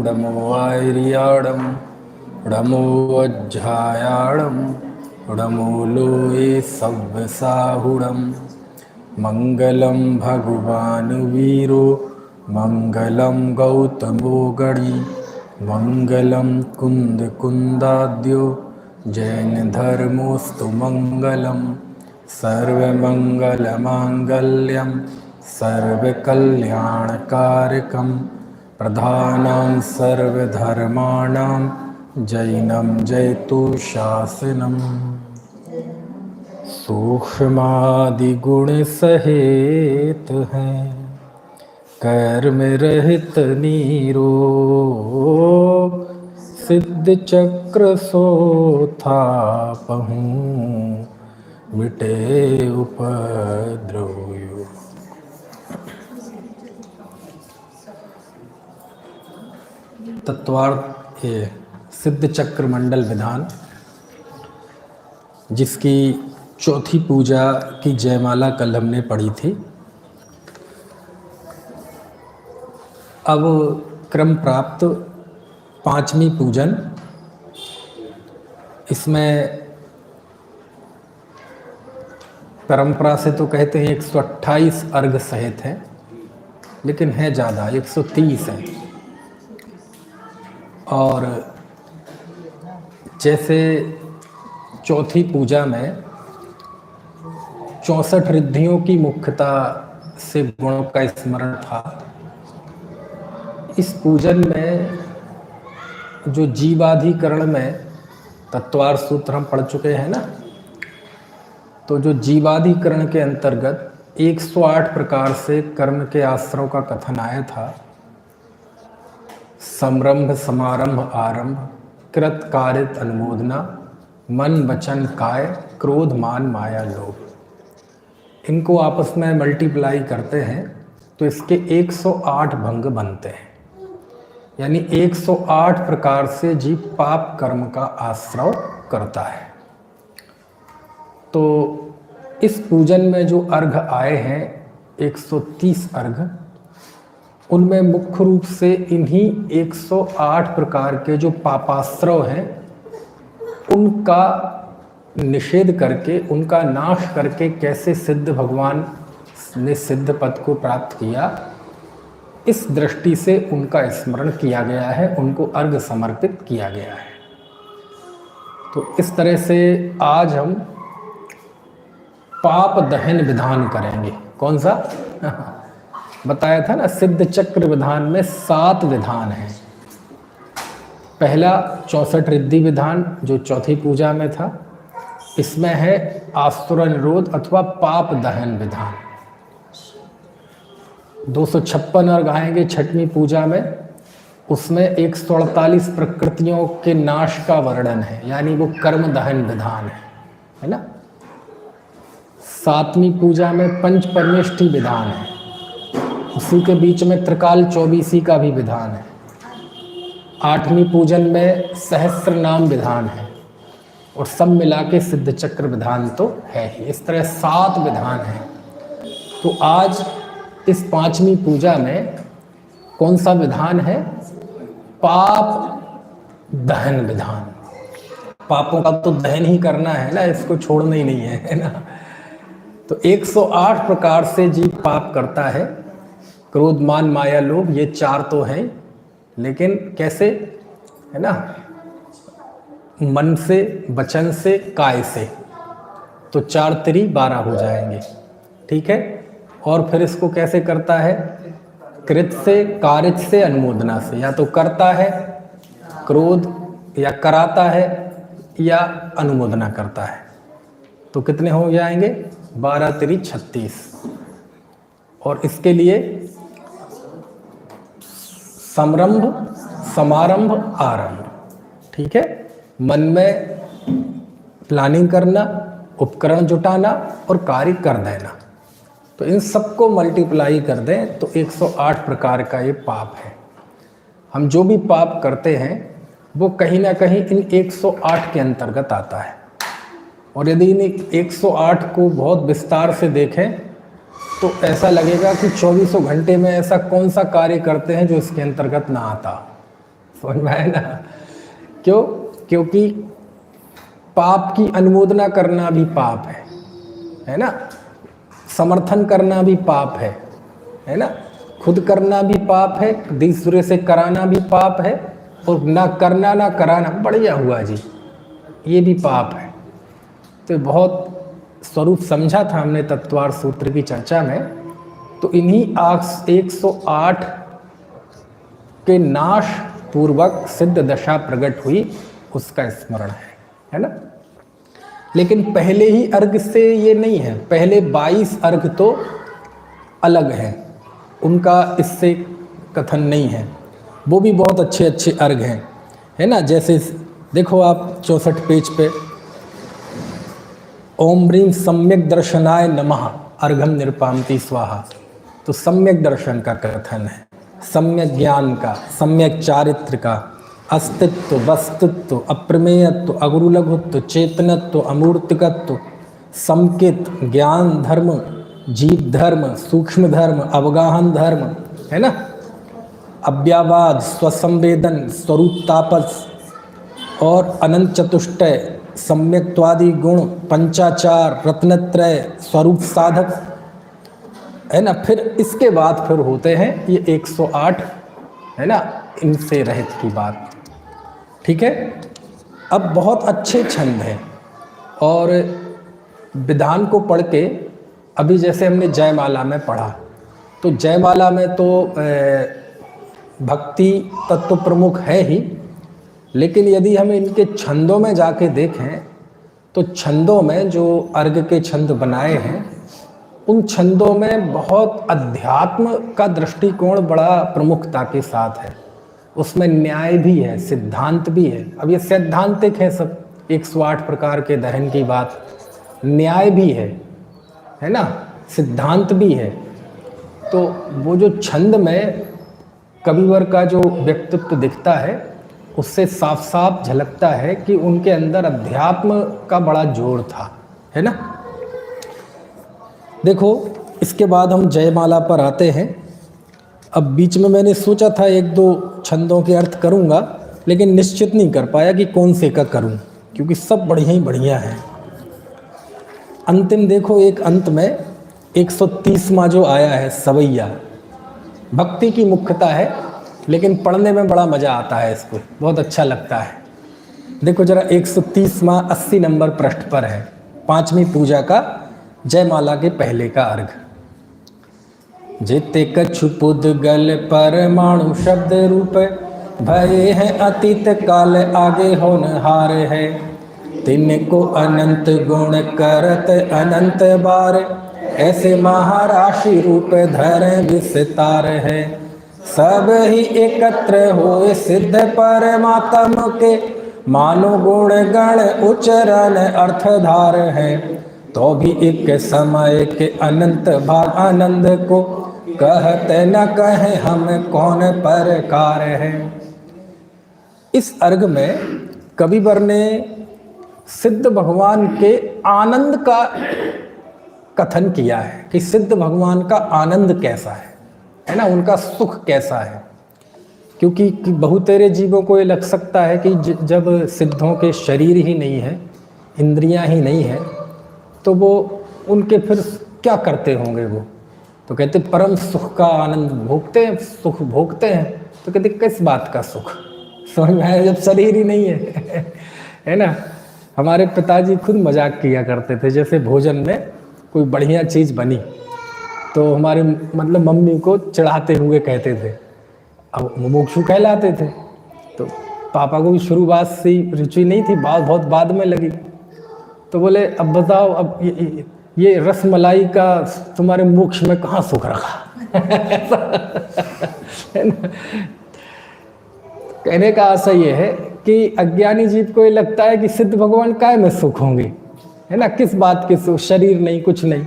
डमो वायरियाडम डमो अज्झायाडम डमो लोए सव्यसाहुडम मंगलम भगवान वीरो मंगलम गौतमो गणी मंगलम कुंद कुंदाद्यो जैन धर्मोस्तु मंगलम सर्वमंगलमांगल्यम सर्वकल्याणकारकम प्रधानं सर्वधर्माणां जैनं जयतु शासनम सूक्ष्मादिगुण सहित हैं कर्म रहित नीरोग सिद्ध चक्र सोथापहूँ मिटे उपद्रवयो। तत्वार्थ ये सिद्ध चक्र मंडल विधान, जिसकी चौथी पूजा की जयमाला कल हमने पढ़ी थी। अब क्रम प्राप्त पांचवी पूजन, इसमें परंपरा से तो कहते हैं 128 अर्घ सहित है, लेकिन है ज़्यादा, 130 है। और जैसे चौथी पूजा में 64 रिद्धियों की मुख्यता से गुणों का स्मरण था, इस पूजन में जो जीवाधिकरण में तत्वार सूत्र हम पढ़ चुके हैं ना, तो जो जीवाधिकरण के अंतर्गत 108 प्रकार से कर्म के आश्रव का कथन आया था। समरंभ समारंभ आरंभ कृत कारित अनुमोदना मन वचन काय क्रोध मान माया लोभ, इनको आपस में मल्टीप्लाई करते हैं तो इसके 108 भंग बनते हैं। यानी 108 प्रकार से जीव पाप कर्म का आश्रव करता है। तो इस पूजन में जो अर्घ आए हैं 130 अर्घ, उनमें मुख्य रूप से इन्हीं 108 प्रकार के जो पापाश्रव हैं उनका निषेध करके, उनका नाश करके कैसे सिद्ध भगवान ने सिद्ध पद को प्राप्त किया, इस दृष्टि से उनका स्मरण किया गया है, उनको अर्घ समर्पित किया गया है। तो इस तरह से आज हम पाप दहन विधान करेंगे। कौन सा? बताया था ना, सिद्ध चक्र विधान में 7 विधान हैं। पहला 64 रिद्धि विधान जो चौथी पूजा में था, इसमें है आसुर निरोध अथवा पाप दहन विधान। 256 अर्घ आएंगे छठवीं पूजा में, उसमें 148 प्रकृतियों के नाश का वर्णन है, यानी वो कर्म दहन विधान है ना। 7वीं पूजा में पंच परमेष्ठी विधान है, उसी के बीच में त्रिकाल 24 का भी विधान है। 8वीं पूजन में सहस्त्र नाम विधान है, और सब मिला के सिद्ध चक्र विधान तो है ही। इस तरह 7 विधान हैं। तो आज इस 5वीं पूजा में कौन सा विधान है? पाप दहन विधान। पापों का तो दहन ही करना है ना, इसको छोड़ना ही नहीं है ना। तो 108 प्रकार से जीव पाप करता है। क्रोध मान माया लोभ, ये 4 तो हैं, लेकिन कैसे है ना, मन से, वचन से, काय से, तो 4 तिरी 12 हो जाएंगे। ठीक है। और फिर इसको कैसे करता है? कृत से, कारित से, अनुमोदना से। या तो करता है क्रोध, या कराता है, या अनुमोदना करता है। तो कितने हो जाएंगे? 12 तिरी 36। और इसके लिए समरंभ समारंभ आरंभ, ठीक है, मन में प्लानिंग करना, उपकरण जुटाना और कार्य कर देना। तो इन सबको मल्टीप्लाई कर दें तो 108 प्रकार का ये पाप है। हम जो भी पाप करते हैं वो कहीं ना कहीं इन 108 के अंतर्गत आता है। और यदि इन 108 को बहुत विस्तार से देखें तो ऐसा लगेगा कि 2400 घंटे में ऐसा कौन सा कार्य करते हैं जो इसके अंतर्गत ना आता। समझ में आया ना? क्यों? क्योंकि पाप की अनुमोदना करना भी पाप है ना? समर्थन करना भी पाप है ना? खुद करना भी पाप है, दूसरे से कराना भी पाप है, और ना करना ना कराना, बढ़िया हुआ जी, ये भी पाप है। तो बहुत स्वरूप समझा था हमने तत्वार सूत्र की चर्चा में। तो इन्हीं 108 के नाश पूर्वक सिद्ध दशा प्रकट हुई, उसका स्मरण है ना? लेकिन पहले ही अर्घ से ये नहीं है, पहले 22 अर्घ तो अलग हैं, उनका इससे कथन नहीं है। वो भी बहुत अच्छे अच्छे अर्घ हैं, है ना? जैसे देखो आप 64 पेज पे, ओम ह्रीं सम्यक दर्शनाय नमः अर्घम निरपामति स्वाहा। तो सम्यक दर्शन का कथन है, सम्यक ज्ञान का, सम्यक चारित्र का, अस्तित्व, वस्तुत्व, अप्रमेयत्व, अगुरुलघुत्व, चेतनत्व, अमूर्तिकत्व, संकेत, ज्ञान धर्म, जीव धर्म, सूक्ष्म धर्म, अवगाहन धर्म, है ना? अव्यावाद, स्वसंवेदन, स्वरूप तापस और अनंत चतुष्टय, सम्यक्त्वादि गुण, पंचाचार, रत्नत्रय, स्वरूप साधक, है ना? फिर इसके बाद फिर होते हैं ये 108, है ना, इनसे रहित की बात। ठीक है? अब बहुत अच्छे छंद हैं, और विधान को पढ़ के अभी जैसे हमने जयमाला में पढ़ा, तो जयमाला में तो भक्ति तत्व प्रमुख है ही, लेकिन यदि हम इनके छंदों में जाके देखें तो छंदों में जो अर्घ के छंद बनाए हैं, उन छंदों में बहुत अध्यात्म का दृष्टिकोण बड़ा प्रमुखता के साथ है। उसमें न्याय भी है, सिद्धांत भी है। अब ये सैद्धांतिक है सब, 108 प्रकार के दहन की बात, न्याय भी है ना, सिद्धांत भी है। तो वो जो छंद में कविवर का जो व्यक्तित्व दिखता है, उससे साफ साफ झलकता है कि उनके अंदर अध्यात्म का बड़ा जोर था, है ना? देखो, इसके बाद हम जयमाला पर आते हैं। अब बीच में मैंने सोचा था 1-2 छंदों के अर्थ करूंगा, लेकिन निश्चित नहीं कर पाया कि कौन से का करूं, क्योंकि सब बढ़िया ही बढ़िया हैं। अंतिम देखो, एक अंत में 130वां जो आया है, सवैया, भक्ति की मुख्यता है, लेकिन पढ़ने में बड़ा मज़ा आता है, इसको बहुत अच्छा लगता है। देखो जरा, 130वां 80 नंबर पृष्ठ पर है, 5वीं पूजा का जयमाला के पहले का अर्घ। जेते कछु पुद्गल परमाणु शब्द रूप, भये हैं अतीत काल आगे होनहार है। तिनको अनंत गुण करत अनंत बार, ऐसे महाराशि रूप धर विस्तार है। सब ही एकत्र होए सिद्ध परमात्म के, मानो गुण गण उच्चरण अर्थधार है। तो भी एक समय के अनंत भाग आनंद को, कहते न कहे हम कौन प्रकार है। इस अर्घ में कविवर ने सिद्ध भगवान के आनंद का कथन किया है कि सिद्ध भगवान का आनंद कैसा है ना, उनका सुख कैसा है। क्योंकि बहुतेरे जीवों को ये लग सकता है कि जब सिद्धों के शरीर ही नहीं है, इंद्रियां ही नहीं है, तो वो उनके फिर क्या करते होंगे वो। तो कहते परम सुख का आनंद भोगते हैं, सुख भोगते हैं। तो कहते किस बात का सुख, समझ में आया, जब शरीर ही नहीं है है ना। हमारे पिताजी खुद मजाक किया करते थे, जैसे भोजन में कोई बढ़िया चीज़ बनी तो हमारे मतलब मम्मी को चढ़ाते हुए कहते थे, अब मुमुक्षु कहलाते थे, तो पापा को भी शुरुआत से ही रुचि नहीं थी, बहुत बाद में लगी। तो बोले अब बताओ, अब ये रसमलाई का तुम्हारे मोक्ष में कहाँ सुख रखा है ना। कहने का आशय ये है कि अज्ञानी जीव को ये लगता है कि सिद्ध भगवान काय में सुख होंगे, है ना, किस बात के सुख, शरीर नहीं, कुछ नहीं।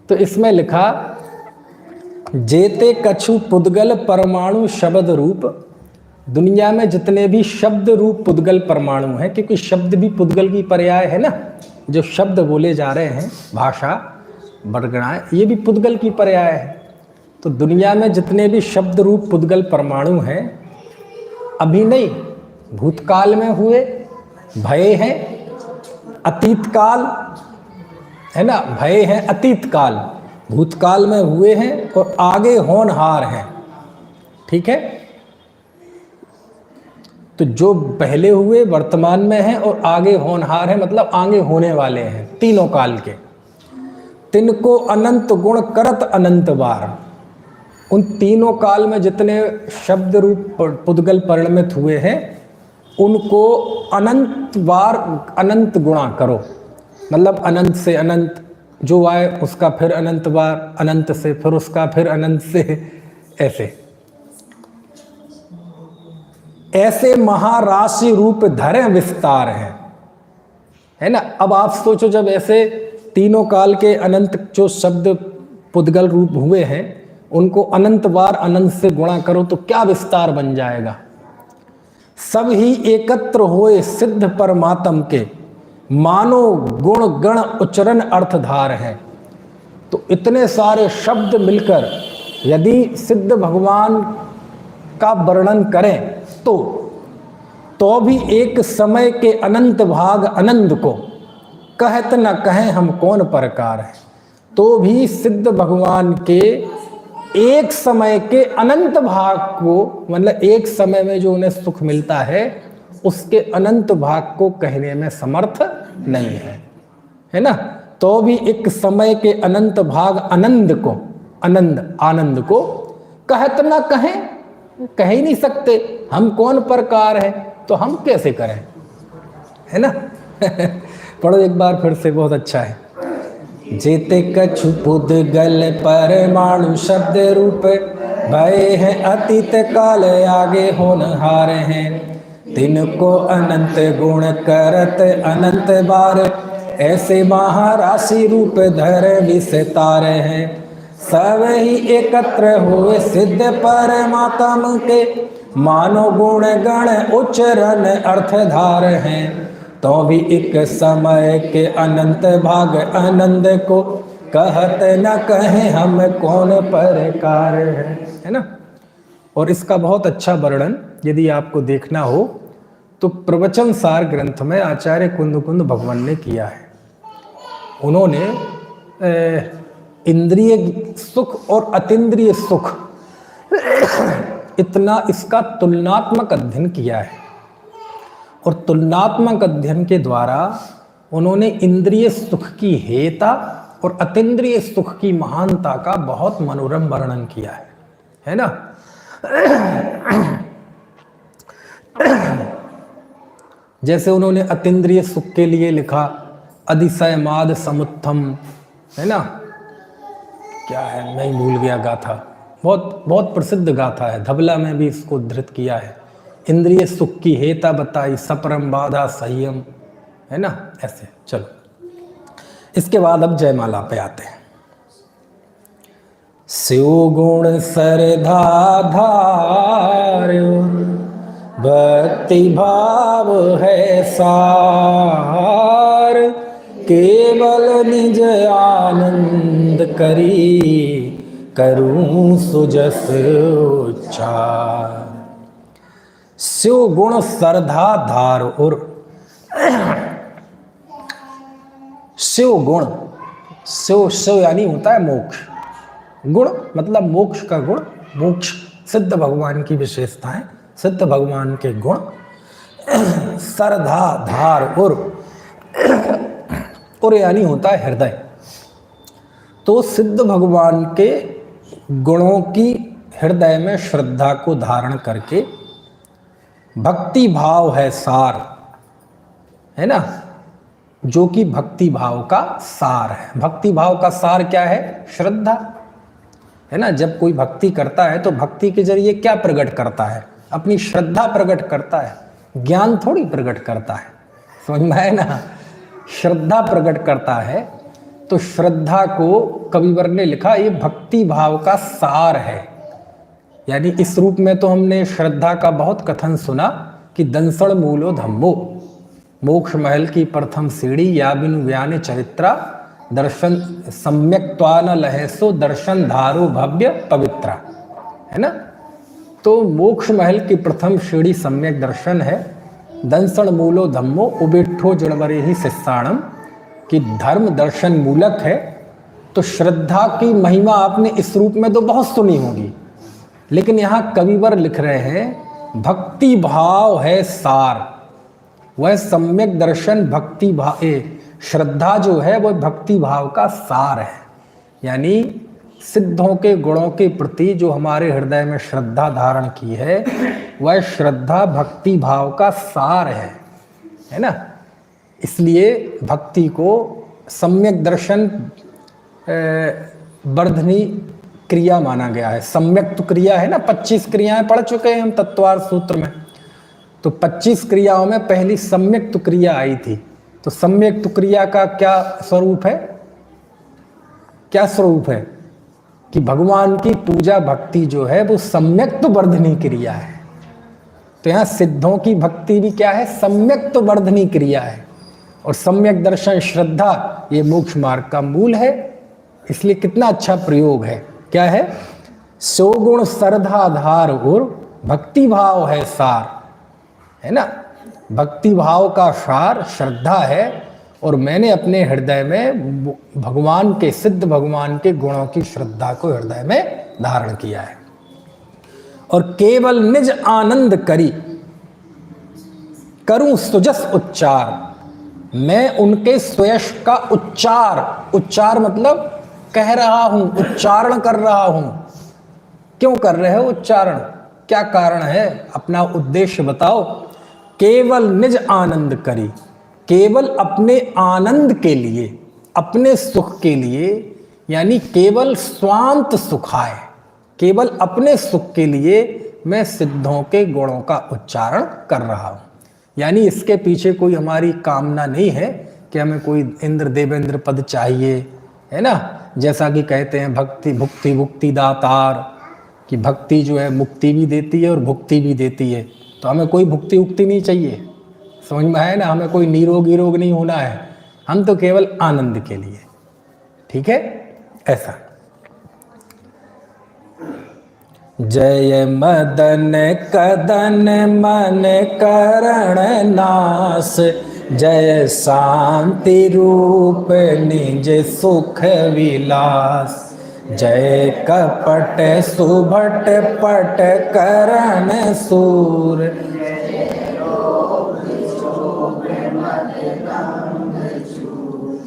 तो इसमें लिखा, जेते कछु पुद्गल परमाणु शब्द रूप, दुनिया में जितने भी शब्द रूप पुद्गल परमाणु हैं, क्योंकि शब्द भी पुद्गल की पर्याय है ना, जो शब्द बोले जा रहे हैं, भाषा बरगणाएं, ये भी पुद्गल की पर्याय है। तो दुनिया में जितने भी शब्द रूप पुद्गल परमाणु हैं, अभी नहीं, भूतकाल में हुए, भय है अतीत काल, है ना, भय है अतीत काल, भूतकाल में हुए हैं और आगे होनहार हैं। ठीक है, तो जो पहले हुए वर्तमान में हैं और आगे होनहार हैं, मतलब आगे होने वाले हैं, तीनों काल के। तिनको अनंत गुण करत अनंत बार, उन तीनों काल में जितने शब्द रूप पुद्गल परिणमित हुए हैं उनको अनंत बार अनंत गुणा करो, मतलब अनंत से अनंत जो आए उसका फिर अनंत बार, अनंत से फिर उसका फिर अनंत से, ऐसे महाराशि रूप धरे विस्तार है ना। अब आप सोचो, जब ऐसे तीनों काल के अनंत जो शब्द पुद्गल रूप हुए हैं उनको अनंत बार अनंत से गुणा करो तो क्या विस्तार बन जाएगा। सब ही एकत्र होए सिद्ध परमात्म के, मानो गुण गण उच्चरण अर्थधार है। तो इतने सारे शब्द मिलकर यदि सिद्ध भगवान का वर्णन करें तो भी एक समय के अनंत भाग आनंद को कहत न कहें हम कौन प्रकार है। तो भी सिद्ध भगवान के एक समय के अनंत भाग को, मतलब एक समय में जो उन्हें सुख मिलता है उसके अनंत भाग को कहने में समर्थ नहीं है ना। तो भी एक समय के अनंत भाग आनंद को, आनंद को कहत ना कहें, कह ही नहीं सकते, हम कौन प्रकार है तो हम कैसे करें, है ना। पढ़ो एक बार फिर से, बहुत अच्छा है। जेते कछु पुद्गल परमाणु शब्द रूप, भय है अतीत काल आगे होनहार हैं। तिनको अनंत गुण करत अनंत बार, ऐसे महाराशि रूप धर विस्तार हैं। सब ही एकत्र हुए सिद्ध परमात्म के, मानो गुण गण उच्चरण अर्थधार हैं। तो भी एक समय के अनंत भाग आनंद को कहत न कहें हम कौन प्रकार है ना। और इसका बहुत अच्छा वर्णन यदि आपको देखना हो तो प्रवचन सार ग्रंथ में आचार्य कुंद भगवान ने किया है। उन्होंने इंद्रिय सुख और अतीन्द्रिय सुख इतना इसका तुलनात्मक अध्ययन किया है, और तुलनात्मक अध्ययन के द्वारा उन्होंने इंद्रिय सुख की हेयता और अतीन्द्रिय सुख की महानता का बहुत मनोरम वर्णन किया है ना। जैसे उन्होंने अतीन्द्रिय सुख के लिए लिखा अतिशय माद समुत्थम, है ना, क्या है मैं भूल गया गाथा, बहुत प्रसिद्ध गाथा है, धबला में भी इसको उद्धृत किया है। इंद्रिय सुख की हेता बताई सपरम बाधा संयम, है ना, ऐसे। चलो इसके बाद अब जयमाला पे आते हैं। शिव गुण सरधा धार्यो, भक्ति भाव है सार, केवल निज आनंद करी करूं सुजस उच्चार। शिव गुण सरधा धार, और शिव गुण, शिव यानी होता है मोक्ष, गुण मतलब मोक्ष का गुण, मोक्ष सिद्ध भगवान की विशेषताएं, सिद्ध भगवान के गुण। सरधा धार, और यानी होता है हृदय। तो सिद्ध भगवान के गुणों की हृदय में श्रद्धा को धारण करके भक्ति भाव है सार, है ना, जो कि भक्ति भाव का सार है। भक्ति भाव का सार क्या है? श्रद्धा, है ना। जब कोई भक्ति करता है तो भक्ति के जरिए क्या प्रकट करता है? अपनी श्रद्धा प्रकट करता है, ज्ञान थोड़ी प्रकट करता है, समझ में आया ना। श्रद्धा प्रकट करता है, तो श्रद्धा को कविवर ने लिखा ये भक्ति भाव का सार है। यानी इस रूप में तो हमने श्रद्धा का बहुत कथन सुना कि दंसण मूलो धम्मो, मोक्ष महल की प्रथम सीढ़ी, या बिनु व्यान चरित्रा, दर्शन सम्यक त्वान लहेसो, दर्शन धारो भव्य पवित्रा, है ना। तो मोक्ष महल की प्रथम सीढ़ी सम्यक दर्शन है। दंसण मूलो धम्मो उबेठो जड़वरे ही शिष्याणम, कि धर्म दर्शन मूलक है। तो श्रद्धा की महिमा आपने इस रूप में तो बहुत सुनी होगी, लेकिन यहाँ कविवर लिख रहे हैं भक्ति भाव है सार। वह सम्यक दर्शन भक्ति भाव, श्रद्धा जो है वह भक्ति भाव का सार है। यानी सिद्धों के गुणों के प्रति जो हमारे हृदय में श्रद्धा धारण की है, वह श्रद्धा भक्ति भाव का सार है ना। इसलिए भक्ति को सम्यक दर्शन वर्धनी क्रिया माना गया है। सम्यक तो क्रिया है ना, 25 क्रियाएं पढ़ चुके हैं हम तत्वार्थ सूत्र में। तो 25 क्रियाओं में पहली सम्यक तो क्रिया आई थी। तो सम्यक तो क्रिया का क्या स्वरूप है? क्या स्वरूप है कि भगवान की पूजा भक्ति जो है वो सम्यक तो वर्धनी क्रिया है। तो यहाँ सिद्धों की भक्ति भी क्या है? सम्यक तो वर्धनी क्रिया है। और सम्यक दर्शन श्रद्धा ये मोक्ष मार्ग का मूल है। इसलिए कितना अच्छा प्रयोग है। क्या है? सौगुण सरधाधार और भक्ति भाव है सार, है ना। भक्ति भाव का सार श्रद्धा है। और मैंने अपने हृदय में भगवान के, सिद्ध भगवान के गुणों की श्रद्धा को हृदय में धारण किया है। और केवल निज आनंद करी करूं सुजस उच्चार, मैं उनके स्वयश का उच्चार मतलब कह रहा हूं, उच्चारण कर रहा हूं। क्यों कर रहे हो उच्चारण? क्या कारण है? अपना उद्देश्य बताओ। केवल निज आनंद करी, केवल अपने आनंद के लिए, अपने सुख के लिए, यानी केवल स्वांत सुखाए, केवल अपने सुख के लिए मैं सिद्धों के गुणों का उच्चारण कर रहा हूं। यानी इसके पीछे कोई हमारी कामना नहीं है कि हमें कोई इंद्र देवेंद्र पद चाहिए, है ना। जैसा कि कहते हैं भक्ति भुक्ति भुक्ति दातार, कि भक्ति जो है मुक्ति भी देती है और भुक्ति भी देती है। तो हमें कोई भुक्ति उक्ति नहीं चाहिए, समझ में है ना। हमें कोई निरोग नहीं होना है, हम तो केवल आनंद के लिए, ठीक है। ऐसा जय मदन कदन मन करण नास, जय शांति रूप निज सुख विलास, जय कपट सुभट पट करण सूर।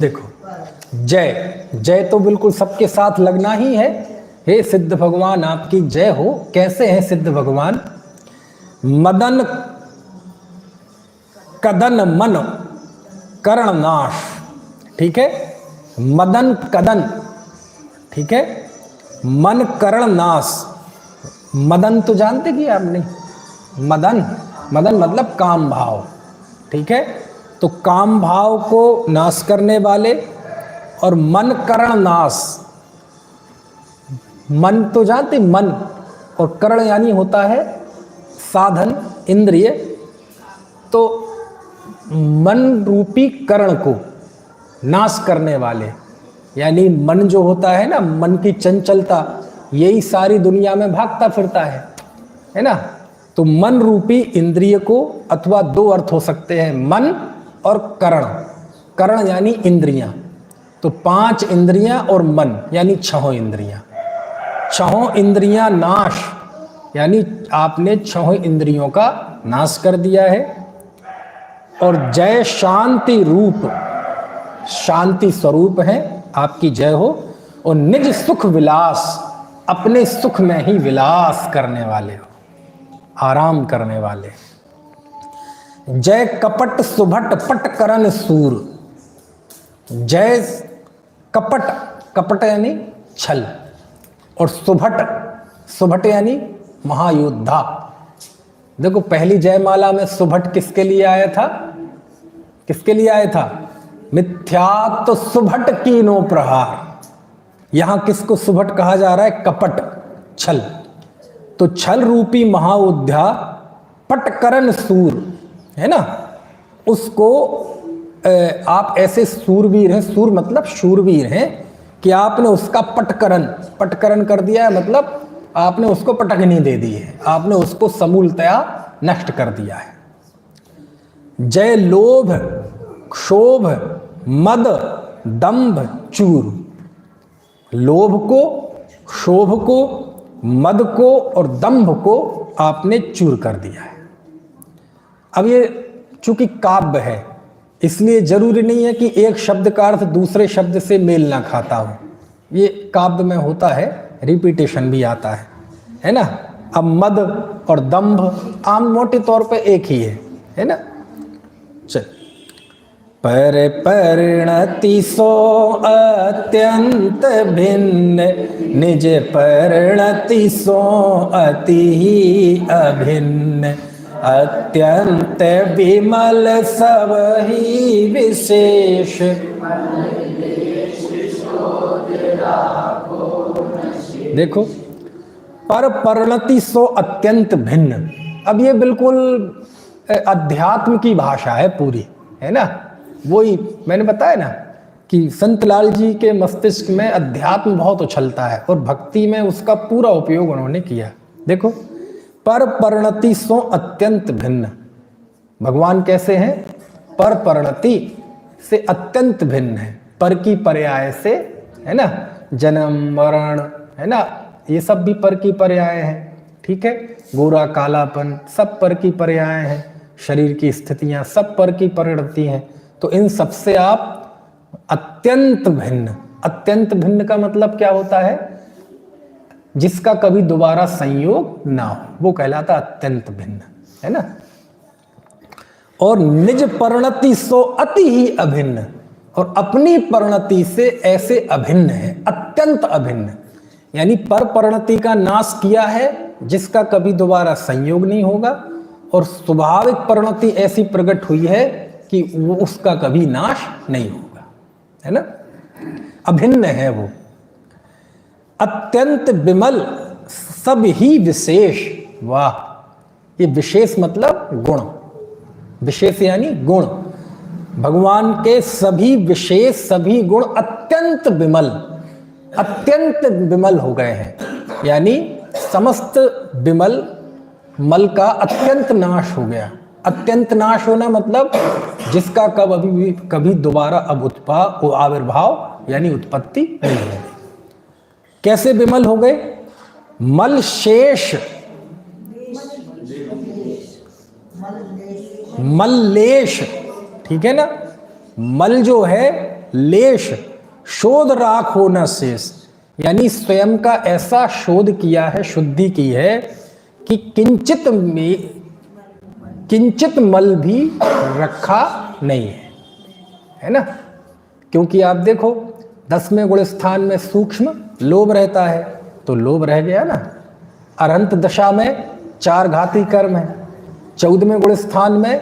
देखो जय, जय तो बिल्कुल सबके साथ लगना ही है। हे सिद्ध भगवान आपकी जय हो। कैसे हैं सिद्ध भगवान? मदन कदन मन करण नाश, ठीक है। मदन कदन, ठीक है। मन करण नाश, मदन तो जानते कि आप नहीं? मदन, मदन मतलब काम भाव, ठीक है। तो काम भाव को नाश करने वाले। और मन करण नाश, मन तो जानते, मन, और करण यानी होता है साधन, इंद्रिय। तो मन रूपी करण को नाश करने वाले, यानी मन जो होता है ना, मन की चंचलता, यही सारी दुनिया में भागता फिरता है ना। तो मन रूपी इंद्रिय को, अथवा दो अर्थ हो सकते हैं, मन और करण। करण यानी इंद्रियां। तो 5 इंद्रियां और मन यानी 6 इंद्रियां। 6 इंद्रियां नाश, यानी आपने 6 इंद्रियों का नाश कर दिया है। और जय शांति रूप, शांति स्वरूप है, आपकी जय हो। और निज सुख विलास, अपने सुख में ही विलास करने वाले हो, आराम करने वाले। जय कपट सुभट पट करण सूर, जय कपट, कपट यानी छल, और सुभट, सुभट यानी महायोद्धा। देखो पहली जयमाला में सुभट किसके लिए आया था? किसके लिए आया था? मिथ्यात्व सुभट कीनो प्रहार। यहां किसको सुभट कहा जा रहा है? कपट, छल। तो छल रूपी महायोद्धा पटकरण सूर, है ना, उसको आप ऐसे सूरवीर हैं, सूर मतलब शूरवीर हैं, कि आपने उसका पटकरण, पटकरण कर दिया है, मतलब आपने उसको पटकनी दे दी है, आपने उसको समूलतया नष्ट कर दिया है। जय लोभ क्षोभ मद दंभ चूर, लोभ को, क्षोभ को, मद को और दंभ को आपने चूर कर दिया है। अब ये चूंकि काव्य है इसलिए जरूरी नहीं है कि एक शब्द का अर्थ दूसरे शब्द से मेल ना खाता हो, ये काव्य में होता है, रिपीटेशन भी आता है ना। अब मद और दंभ आम मोटे तौर पे एक ही है ना। चल, पर परिणति सो अत्यंत भिन्न, निज परिणति सो अति ही अभिन्न, अत्यंत विमल सब ही विशेष। देखो, पर परिणति सो अत्यंत भिन्न, अब ये बिल्कुल अध्यात्म की भाषा है पूरी, है ना। वही मैंने बताया ना कि संत लाल जी के मस्तिष्क में अध्यात्म बहुत उछलता है और भक्ति में उसका पूरा उपयोग उन्होंने किया। देखो, पर परिणति सो अत्यंत भिन्न, भगवान कैसे हैं? पर परिणति से अत्यंत भिन्न है, पर की पर्याय से, है ना, जन्म मरण, है ना, ये सब भी पर की पर्याय हैं, ठीक है। गोरा कालापन सब पर की पर्याय हैं, शरीर की स्थितियां सब पर की परिणति हैं। तो इन सब से आप अत्यंत भिन्न, अत्यंत भिन्न का मतलब क्या होता है? जिसका कभी दोबारा संयोग ना हो, वो कहलाता अत्यंत भिन्न, है ना। और निज परिणति सो अति ही अभिन्न, और अपनी परिणति से ऐसे अभिन्न है, अत्यंत अभिन्न, यानी पर परिणति का नाश किया है जिसका कभी दोबारा संयोग नहीं होगा, और स्वाभाविक परिणति ऐसी प्रकट हुई है कि वो उसका कभी नाश नहीं होगा, है ना। अभिन्न है वो, अत्यंत विमल सब ही विशेष। वाह, ये विशेष मतलब गुण, विशेष यानी गुण। भगवान के सभी विशेष, सभी गुण अत्यंत विमल, अत्यंत विमल हो गए हैं, यानी समस्त विमल मल का अत्यंत नाश हो गया। अत्यंत नाश होना मतलब जिसका कभी दोबारा अब आविर्भाव यानी उत्पत्ति नहीं होगी। कैसे विमल हो गए? मल शेष, मल्लेश, ठीक है ना। मल जो है लेश, शोध राख हो न शेष, यानी स्वयं का ऐसा शोध किया है, शुद्धि की है कि किंचित मल भी रखा नहीं है ना। क्योंकि आप देखो 10वें गुण स्थान में सूक्ष्म लोभ रहता है, तो लोभ रह गया ना। अरंत दशा में 4 घाती कर्म है। 14वें गुण स्थान में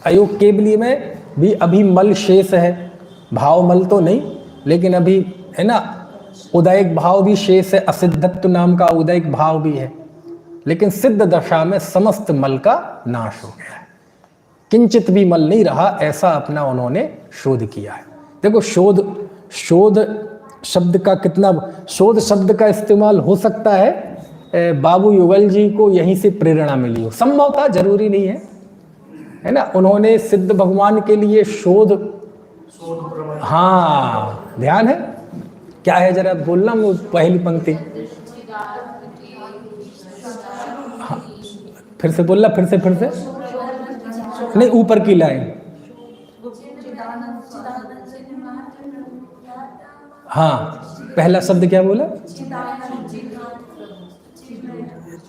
अयोग केवली में भी अभी मल शेष है, भाव मल तो नहीं, लेकिन अभी, है ना, उदयिक भाव भी शेष है, असिद्धत्व नाम का उदयिक भाव भी है। लेकिन सिद्ध दशा में समस्त मल का नाश हो गया है, किंचित भी मल नहीं रहा, ऐसा अपना उन्होंने शोध किया है। देखो, शोध शब्द का कितना, शोध शब्द का इस्तेमाल हो सकता है बाबू युगल जी को यहीं से प्रेरणा मिली हो, संभवतः, जरूरी नहीं है ना। उन्होंने सिद्ध भगवान के लिए शोध, हाँ ध्यान है, क्या है जरा बोलना, वो पहली पंक्ति, हाँ, फिर से बोलना, फिर से नहीं, ऊपर की लाइन, हाँ, पहला शब्द क्या बोला?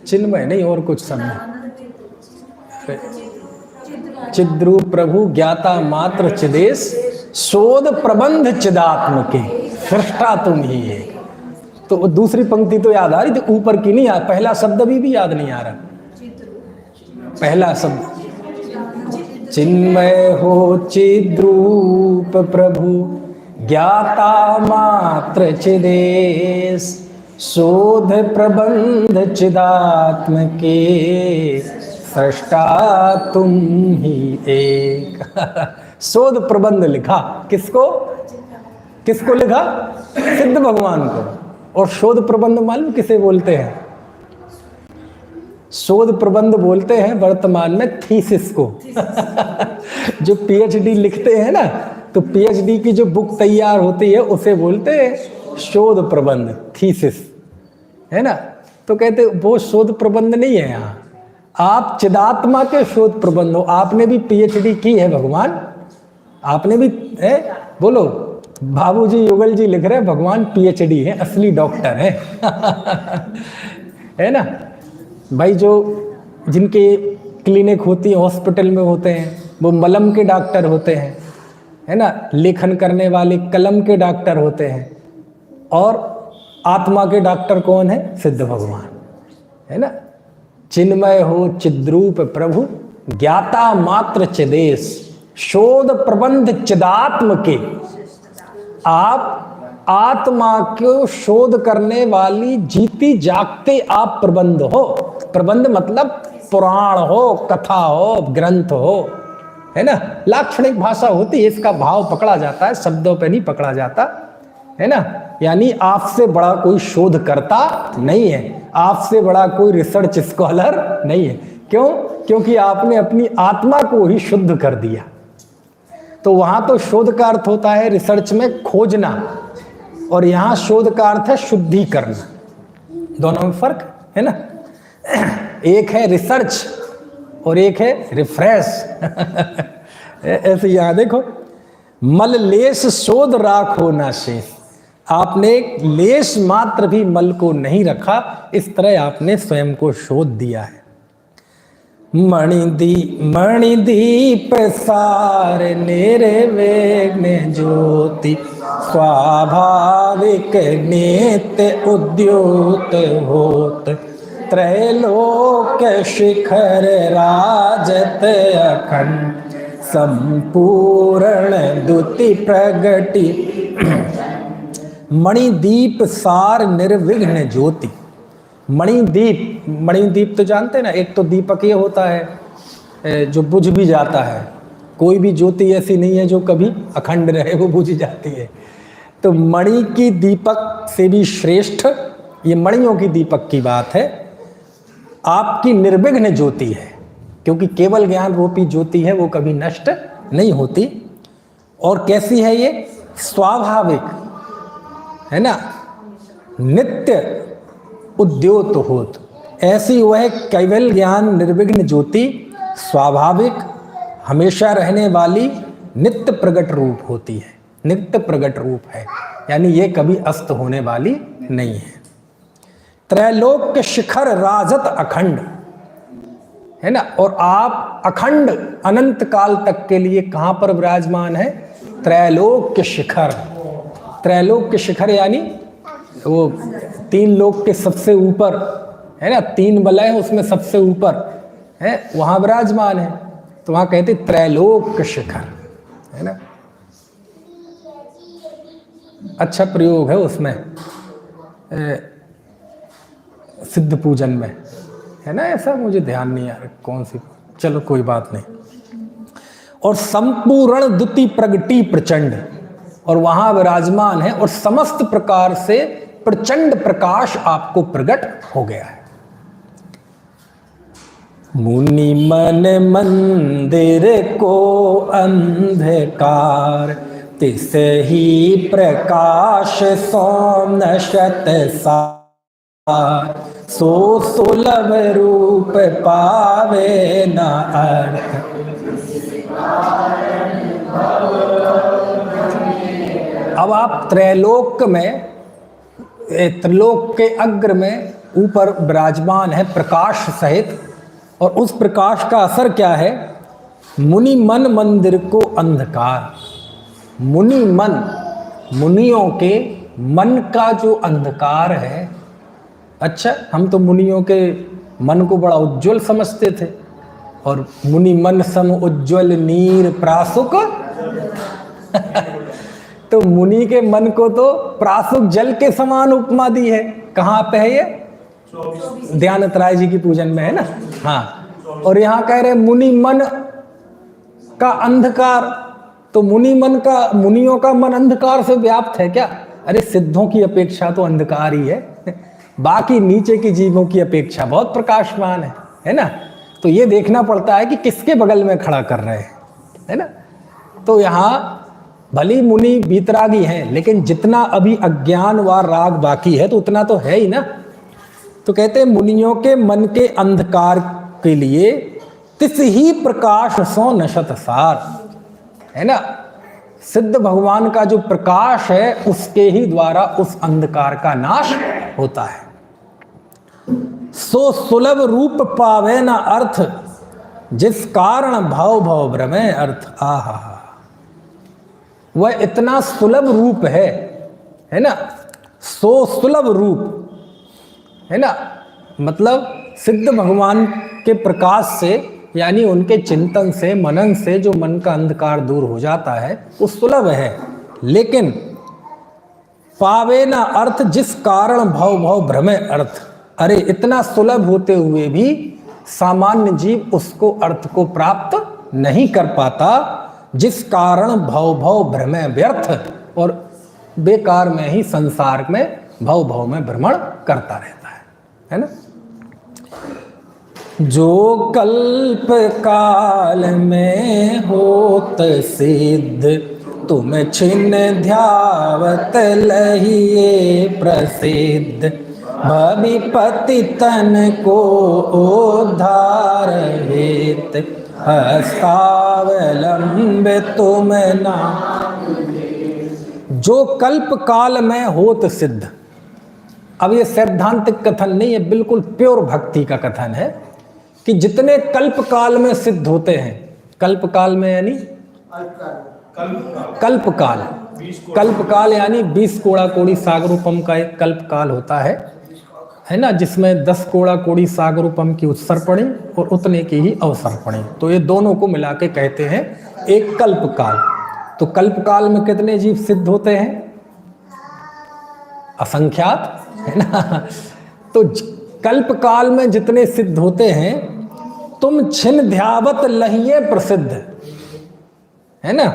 चिन्मय नहीं, और कुछ शब्द, चिद्रूप प्रभु ज्ञाता मात्र चिदेश, शोध प्रबंध चिदात्म के, सृष्टा तुम ही एक। तो दूसरी पंक्ति तो याद आ रही थी, ऊपर की नहीं याद, पहला शब्द भी याद नहीं आ रहा। पहला शब्द चिन्मय हो चिद्रूप प्रभु ज्ञाता मात्र चिदेश, शोध प्रबंध चिदात्म के, सृष्टा तुम ही एक। शोध प्रबंध लिखा किसको लिखा? सिद्ध भगवान को। और शोध प्रबंध मालूम किसे बोलते हैं? शोध प्रबंध बोलते हैं वर्तमान में थीसिस को। जो पीएचडी लिखते हैं ना, तो पीएचडी की जो बुक तैयार होती है उसे बोलते हैं शोध प्रबंध, थीसिस, है ना। तो कहते वो शोध प्रबंध नहीं है यहाँ, आप चिदात्मा के शोध प्रबंध हो। आपने भी पीएचडी की है भगवान, आपने भी है, बोलो। बाबूजी युगल जी लिख रहे हैं भगवान पीएचडी है, असली डॉक्टर है। है ना भाई, जो जिनके क्लिनिक होती है, हॉस्पिटल में होते हैं, वो मलम के डॉक्टर होते हैं, है ना। लेखन करने वाले कलम के डॉक्टर होते हैं। और आत्मा के डॉक्टर कौन है? सिद्ध भगवान, है ना। चिन्मय हो चिद्रूप प्रभु, ज्ञाता मात्र चिदेश, शोध प्रबंध चिदात्म के। आप आत्मा को शोध करने वाली जीती जागते आप प्रबंध हो। प्रबंध मतलब पुराण हो, कथा हो, ग्रंथ हो, है ना। लाक्षणिक भाषा होती है, इसका भाव पकड़ा जाता है, शब्दों पे नहीं पकड़ा जाता, है ना। यानी आपसे बड़ा कोई शोध करता नहीं है, आपसे बड़ा कोई रिसर्च स्कॉलर नहीं है। क्यों? क्योंकि आपने अपनी आत्मा को ही शुद्ध कर दिया। तो वहां तो शोध का अर्थ होता है रिसर्च में खोजना, और यहां शोध का अर्थ है शुद्धि करना। दोनों में फर्क है ना। एक है रिसर्च और एक है रिफ्रेश। ऐसे यहां देखो, मल लेश शोध राखो ना शेष। आपने लेश मात्र भी मल को नहीं रखा, इस तरह आपने स्वयं को शोध दिया है। मणिदीप सार निर्विघ्न ज्योति, स्वाभाविक नित्य उद्योत होत, त्रैलोक शिखर राजत अखंड, संपूर्ण द्युति प्रगति। मणिदीप सार निर्विघ्न ज्योति। मणिदीप, मणिदीप तो जानते हैं ना, एक तो दीपक ये होता है जो बुझ भी जाता है, कोई भी ज्योति ऐसी नहीं है जो कभी अखंड रहे, वो बुझ जाती है। तो मणि की दीपक से भी श्रेष्ठ ये मणियों की दीपक की बात है। आपकी निर्विघ्न ज्योति है, क्योंकि केवल ज्ञान रूपी ज्योति है, वो कभी नष्ट नहीं होती। और कैसी है ये? स्वाभाविक, है ना, नित्य उद्योत होत। ऐसी वह केवल ज्ञान निर्विघ्न ज्योति स्वाभाविक, हमेशा रहने वाली, नित्य प्रगट रूप होती है, नित्य प्रगट रूप है, यानी ये कभी अस्त होने वाली नहीं है। त्रैलोक के शिखर राजत अखंड, है ना। और आप अखंड अनंत काल तक के लिए कहां पर विराजमान है? त्रैलोक के शिखर। त्रैलोक के शिखर यानी वो तीन लोक के सबसे ऊपर, है ना, तीन बलय है उसमें सबसे ऊपर है, वहां विराजमान है। तो वहां कहते त्रैलोक शिखर, है ना। अच्छा प्रयोग है उसमें सिद्ध पूजन में, है ना। ऐसा मुझे ध्यान नहीं आ रहा कौन सी, चलो कोई बात नहीं। और संपूर्ण द्युति प्रगति प्रचंड, और वहां विराजमान है, और समस्त प्रकार से प्रचंड प्रकाश आपको प्रकट हो गया है। मुनि मन मंदिर को अंधकार, तिस ही प्रकाश सोम नशत सार, सो सुलभ रूप पावे न अर्थ। अब आप त्रैलोक में, त्रिलोक के अग्र में ऊपर विराजमान है प्रकाश सहित, और उस प्रकाश का असर क्या है? मुनि मन मंदिर को अंधकार। मुनि मन, मुनियों के मन का जो अंधकार है। अच्छा, हम तो मुनियों के मन को बड़ा उज्जवल समझते थे, और मुनि मन सम उज्जवल नीर प्रासुक। तो मुनि के मन को तो प्रासुक जल के समान उपमा दी है। कहाँ पे है ये? ध्यानत राय जी की पूजन में है ना। हाँ, और यहाँ कह रहे मुनि मन का अंधकार। तो मुनि मन का, मुनियों का मन अंधकार से व्याप्त है क्या? अरे सिद्धों की अपेक्षा तो अंधकार ही है। बाकी नीचे की जीवों की अपेक्षा बहुत प्रकाशमान है ना। तो ये देखना पड़ता है कि किसके बगल में खड़ा कर रहे हैं, है ना। तो यहाँ भली मुनि बीतरागी हैं, लेकिन जितना अभी अज्ञान व राग बाकी है तो उतना तो है ही ना। तो कहते हैं मुनियों के मन के अंधकार के लिए तिस ही प्रकाश सो नशत सार, है ना। सिद्ध भगवान का जो प्रकाश है उसके ही द्वारा उस अंधकार का नाश होता है। सो सुलभ रूप पावे न अर्थ, जिस कारण भाव भाव भ्रमे अर्थ। आहा, वह इतना सुलभ रूप है ना। सो सुलभ रूप, है ना, मतलब सिद्ध भगवान के प्रकाश से यानी उनके चिंतन से, मनन से जो मन का अंधकार दूर हो जाता है वो सुलभ है। लेकिन पावे ना अर्थ, जिस कारण भव भव भ्रमे अर्थ। अरे इतना सुलभ होते हुए भी सामान्य जीव उसको अर्थ को प्राप्त नहीं कर पाता, जिस कारण भव भव भ्रमे व्यर्थ, और बेकार में ही संसार में भव भव में भ्रमण करता रहता है ना। जो कल्प काल में होत सिद्ध, तुम छिन्न ध्यावत लहिए प्रसिद्ध। भविपति तन को उद्धार हेत, हस्तावलंब तुम ना। जो कल्प काल में होत सिद्ध, अब ये सैद्धांतिक कथन नहीं है, बिल्कुल प्योर भक्ति का कथन है कि जितने कल्प काल में सिद्ध होते हैं, कल्प काल में यानी कल्प काल यानी 20 कोड़ा कोड़ी सागरूपम का एक कल्प काल होता है ना, जिसमें 10 कोड़ा कोड़ी सागरूपम की उत्सर्पणी और उतने की ही अवसर्पणी, तो ये दोनों को मिला के कहते हैं एक कल्प काल। तो कल्प काल में कितने जीव सिद्ध होते हैं? असंख्यात, है ना। तो कल्प काल में जितने सिद्ध होते हैं, तुम छिन्न ध्यावत लहिए प्रसिद्ध, है ना।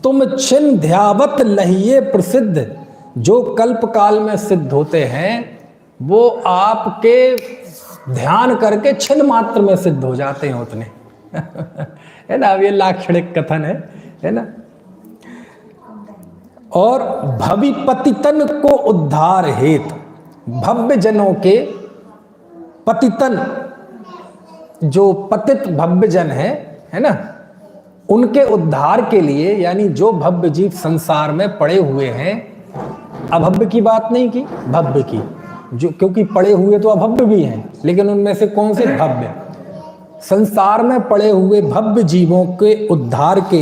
तुम छिन्न ध्यावत लहिए प्रसिद्ध। जो कल्प काल में सिद्ध होते हैं वो आपके ध्यान करके छिन्न मात्र में सिद्ध हो जाते हैं उतने है ना। अब ये लाक्षणिक कथन है ना। और भवि पतितन को उद्धार हेतु, भव्य जनों के पतितन, जो पतित भव्य जन है ना, उनके उद्धार के लिए, यानी जो भव्य जीव संसार में पड़े हुए हैं, अभव्य की बात नहीं की, भव्य की, जो क्योंकि पड़े हुए तो अभव्य भी हैं, लेकिन उनमें से कौन से भव्य, संसार में पड़े हुए भव्य जीवों के उद्धार के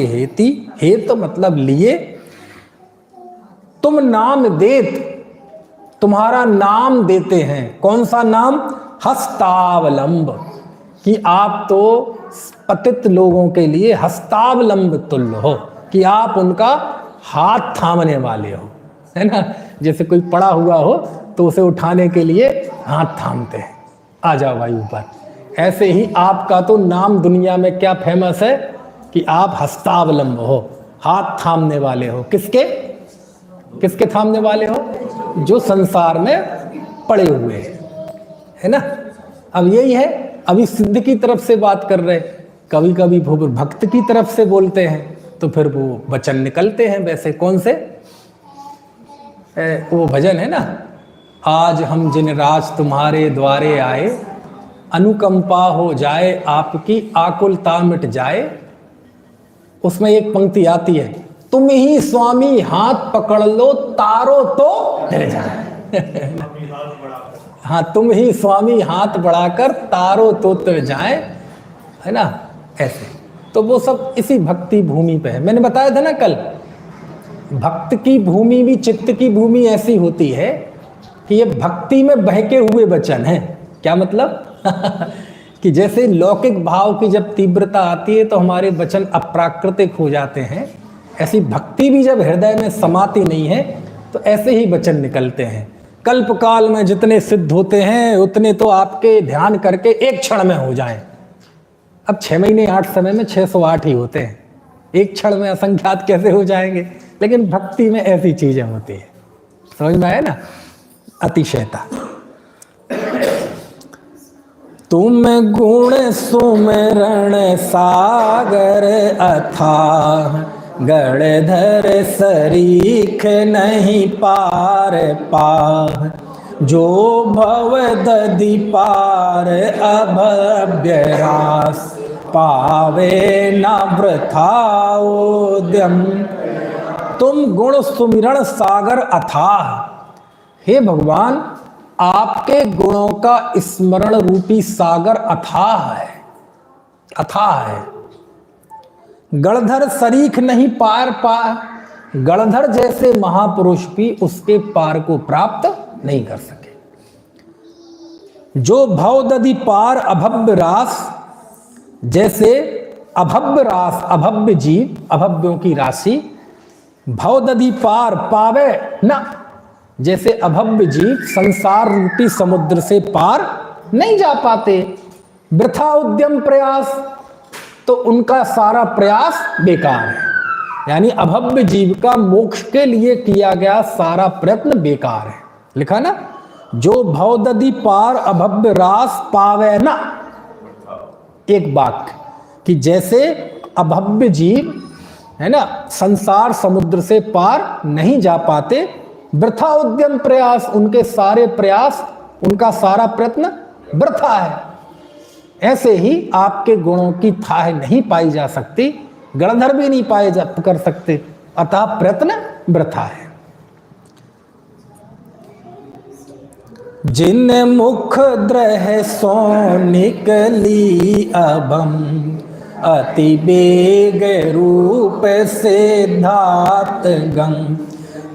हेतु मतलब लिए, तुम नाम देत, तुम्हारा नाम देते हैं। कौन सा नाम? हस्तावलंब, कि आप तो पतित लोगों के लिए हस्तावलंब तुल्य हो, कि आप उनका हाथ थामने वाले हो, है ना। जैसे कोई पड़ा हुआ हो तो उसे उठाने के लिए हाथ थामते हैं, आ जाओ भाई ऊपर। ऐसे ही आपका तो नाम दुनिया में क्या फेमस है कि आप हस्तावलंब हो, हाथ थामने वाले हो। किसके किसके थामने वाले हो? जो संसार में पड़े हुए हैं, है ना। अब यही है, अभी सिद्ध की तरफ से बात कर रहे, कभी कभी भक्त की तरफ से बोलते हैं तो फिर वो वचन निकलते हैं वैसे। कौन से? वो भजन है ना, आज हम जिन राज तुम्हारे द्वारे आए, अनुकंपा हो जाए आपकी आकुलता मिट जाए। उसमें एक पंक्ति आती है, तुम ही स्वामी हाथ पकड़ लो तारो तो डर जाए हाँ, तुम ही स्वामी हाथ बढ़ाकर तारो तो तर जाए, है ना। ऐसे तो वो सब इसी भक्ति भूमि पे है। मैंने बताया था ना कल, भक्त की भूमि भी, चित्त की भूमि ऐसी होती है कि ये भक्ति में बहके हुए वचन हैं। क्या मतलब कि जैसे लौकिक भाव की जब तीव्रता आती है तो हमारे वचन अप्राकृतिक हो जाते हैं, ऐसी भक्ति भी जब हृदय में समाती नहीं है तो ऐसे ही वचन निकलते हैं। कल्प काल में जितने सिद्ध होते हैं उतने तो आपके ध्यान करके एक क्षण में हो जाएं। अब 6 महीने 8 समय में 608 ही होते हैं, एक क्षण में असंख्यात कैसे हो जाएंगे? लेकिन भक्ति में ऐसी चीजें होती है, समझ में आया ना, अतिशयता। तुम गुण सुमरण सागर अथाह, गणधर सरीख नहीं पार पाह। जो भव दधि पार अभव्य रास, पावे न वृथा उद्यम। तुम गुण सुमिरण सागर अथाह, हे भगवान आपके गुणों का स्मरण रूपी सागर अथाह है, अथाह है। गणधर सरीख नहीं पार पा, गणधर जैसे महापुरुष भी उसके पार को प्राप्त नहीं कर सके। जो भवदधि पार अभव्य रास, जैसे अभव्य रास, अभव्य जीव, अभव्यों की राशि, भवदधि पार पावे न, जैसे अभव्य जीव संसार रूपी समुद्र से पार नहीं जा पाते। वृथा उद्यम प्रयास, तो उनका सारा प्रयास बेकार है। यानी अभव्य जीव का मोक्ष के लिए किया गया सारा प्रयत्न बेकार है। लिखा ना, जो भवदधि पार अभव्य रास पावे ना, एक वाक्य कि जैसे अभव्य जीव है ना संसार समुद्र से पार नहीं जा पाते, वृथा उद्यम प्रयास, उनके सारे प्रयास, उनका सारा प्रयत्न वृथा है। ऐसे ही आपके गुणों की थाह नहीं पाई जा सकती, गणधर भी नहीं पाए जा कर सकते, अतः प्रयत्न वृथा है। जिन मुख द्रह सो निकली अभम, अति बेग रूप से धात गंग।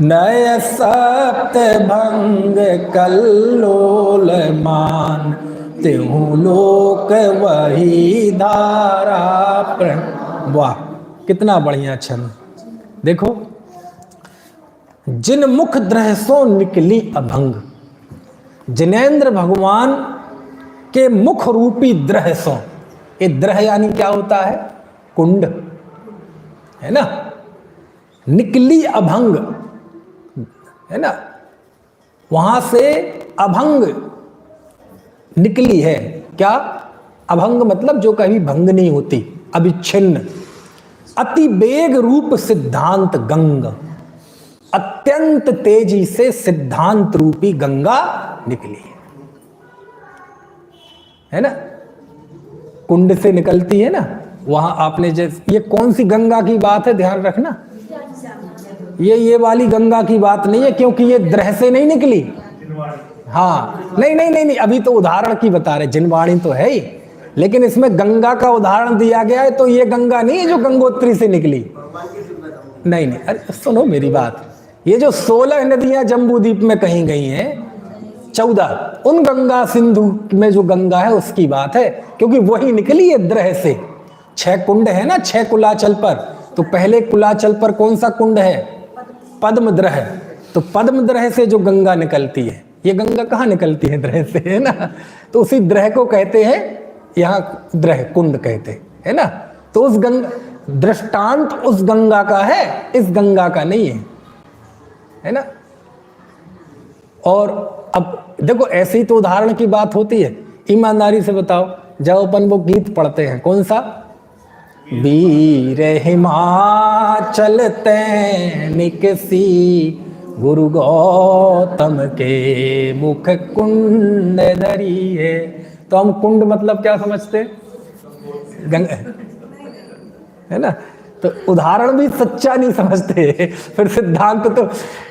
नय सप्त भंग कल्लोल मान, त्यों लोक वही धारा प्रण। वाह कितना बढ़िया छंद। देखो, जिन मुख द्रह सो निकली अभंग, जिनेंद्र भगवान के मुख रूपी द्रह सो, ये द्रह यानी क्या होता है? कुंड, है ना। निकली अभंग, है ना, वहां से अभंग निकली है। क्या अभंग मतलब जो कभी भंग नहीं होती, अविच्छिन्न। अति बेग रूप सिद्धांत गंग, अत्यंत तेजी से सिद्धांत रूपी गंगा निकली है ना। कुंड से निकलती है ना, वहां आपने जैसे, ये कौन सी गंगा की बात है ध्यान रखना, ये वाली गंगा की बात नहीं है, क्योंकि ये द्रह से नहीं निकली। हाँ नहीं नहीं नहीं नहीं, अभी तो उदाहरण की बता रहे, जिनवाणी तो है ही, लेकिन इसमें गंगा का उदाहरण दिया गया है, तो ये गंगा नहीं है जो गंगोत्री से निकली। नहीं नहीं, अरे सुनो मेरी बात, ये जो 16 नदियां जम्बूद्वीप में कहीं गई हैं, 14, उन गंगा सिंधु में जो गंगा है उसकी बात है, क्योंकि वही निकली है द्रह से। 6 कुंड है ना, 6 कुलाचल पर, तो पहले कुलाचल पर कौन सा कुंड है? पद्मद्रह। तो पद्मद्रह से जो गंगा निकलती है, ये गंगा कहाँ निकलती है? द्रह से, है ना। तो उसी द्रह को कहते हैं यहाँ द्रह कुंड कहते है ना। तो उस गंगा, दृष्टांत उस गंगा का है, इस गंगा का नहीं है ना। और अब देखो, ऐसे ही तो उदाहरण की बात होती है। ईमानदारी से बताओ, जब अपन वो गीत पढ़ते हैं, कौन सा? वीर हिमाचल तैनिकसी, गुरु गौतम के मुख कुंड धरिए। तो हम कुंड मतलब क्या समझते? गंगा, है ना। तो उदाहरण भी सच्चा नहीं समझते, फिर सिद्धांत तो,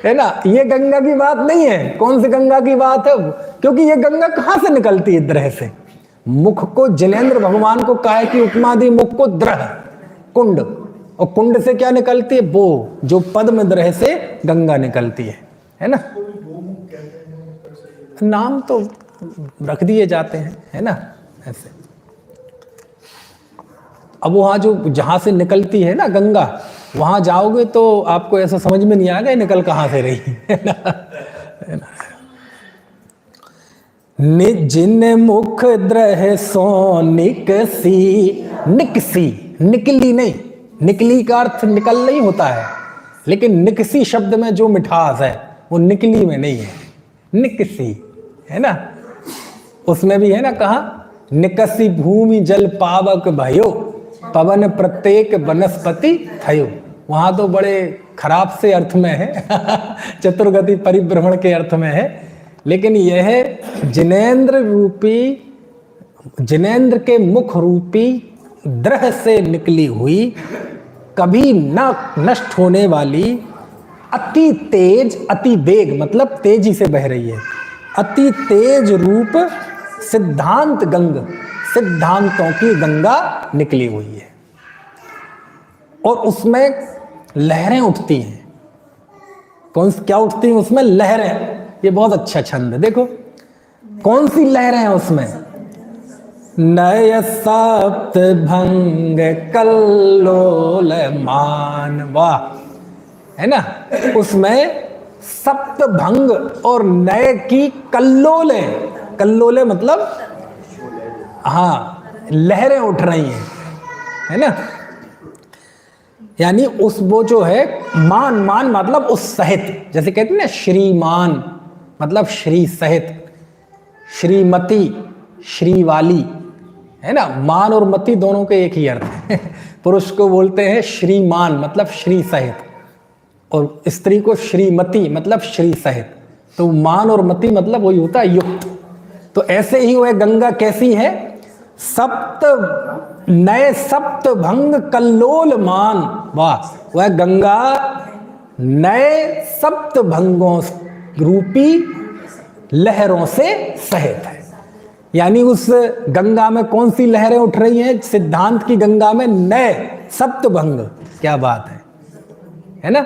है ना। ये गंगा की बात नहीं है। कौन सी गंगा की बात है? क्योंकि ये गंगा कहाँ से निकलती है? द्रह से। मुख को जिनेंद्र भगवान को काहे की उपमा दी? मुख को द्रह, कुंड, और कुंड से क्या निकलती है? वो जो पद्म द्रह से गंगा निकलती है ना। नाम तो रख दिए जाते हैं, है ना, ऐसे। अब वहां जो जहां से निकलती है ना गंगा, वहां जाओगे तो आपको ऐसा समझ में नहीं आएगा निकल कहां से रही, है ना। जिन मुख द्रह सो निकसी, निकसी, निकली नहीं, निकली का अर्थ निकल नहीं होता है, लेकिन निकसी शब्द में जो मिठास है वो निकली में नहीं है, निकसी, है ना। उसमें भी है ना, कहा निकसी भूमि जल पावक भयो, पवन प्रत्येक वनस्पति थयो। वहां तो बड़े खराब से अर्थ में है चतुर्गति परिभ्रमण के अर्थ में है, लेकिन यह जिनेंद्र के मुख रूपी द्रह से निकली हुई, कभी न नष्ट होने वाली, अति तेज, अति वेग मतलब तेजी से बह रही है, अति तेज रूप सिद्धांत गंग, सिद्धांतों की गंगा निकली हुई है। और उसमें लहरें उठती हैं। क्या उठती हैं उसमें? लहरें। ये बहुत अच्छा छंद है। देखो कौन सी लहरें हैं उसमें? नय सप्त भंग कल्लोल मान, वाह, है ना। उसमें सप्त भंग और नय की कल्लोले, कल्लोले मतलब हाँ लहरें उठ रही हैं, है ना। यानी उस वो जो है मान, मान मतलब उस सहित, जैसे कहते हैं ना श्रीमान मतलब श्री सहित, श्रीमती, श्रीवाली, है ना। मान और मति दोनों के एक ही अर्थ है पुरुष को बोलते हैं श्रीमान मतलब श्री सहित, और स्त्री को श्रीमती मतलब श्री सहित। तो मान और मति मतलब वही होता है युक्त। तो ऐसे ही वह गंगा कैसी है? सप्त नए सप्त भंग कल्लोल मान, वाह, वह गंगा नए सप्त भंगों रूपी लहरों से सहित है। यानी उस गंगा में कौन सी लहरें उठ रही हैं? सिद्धांत की गंगा में नए सप्त भंग। क्या बात है ना।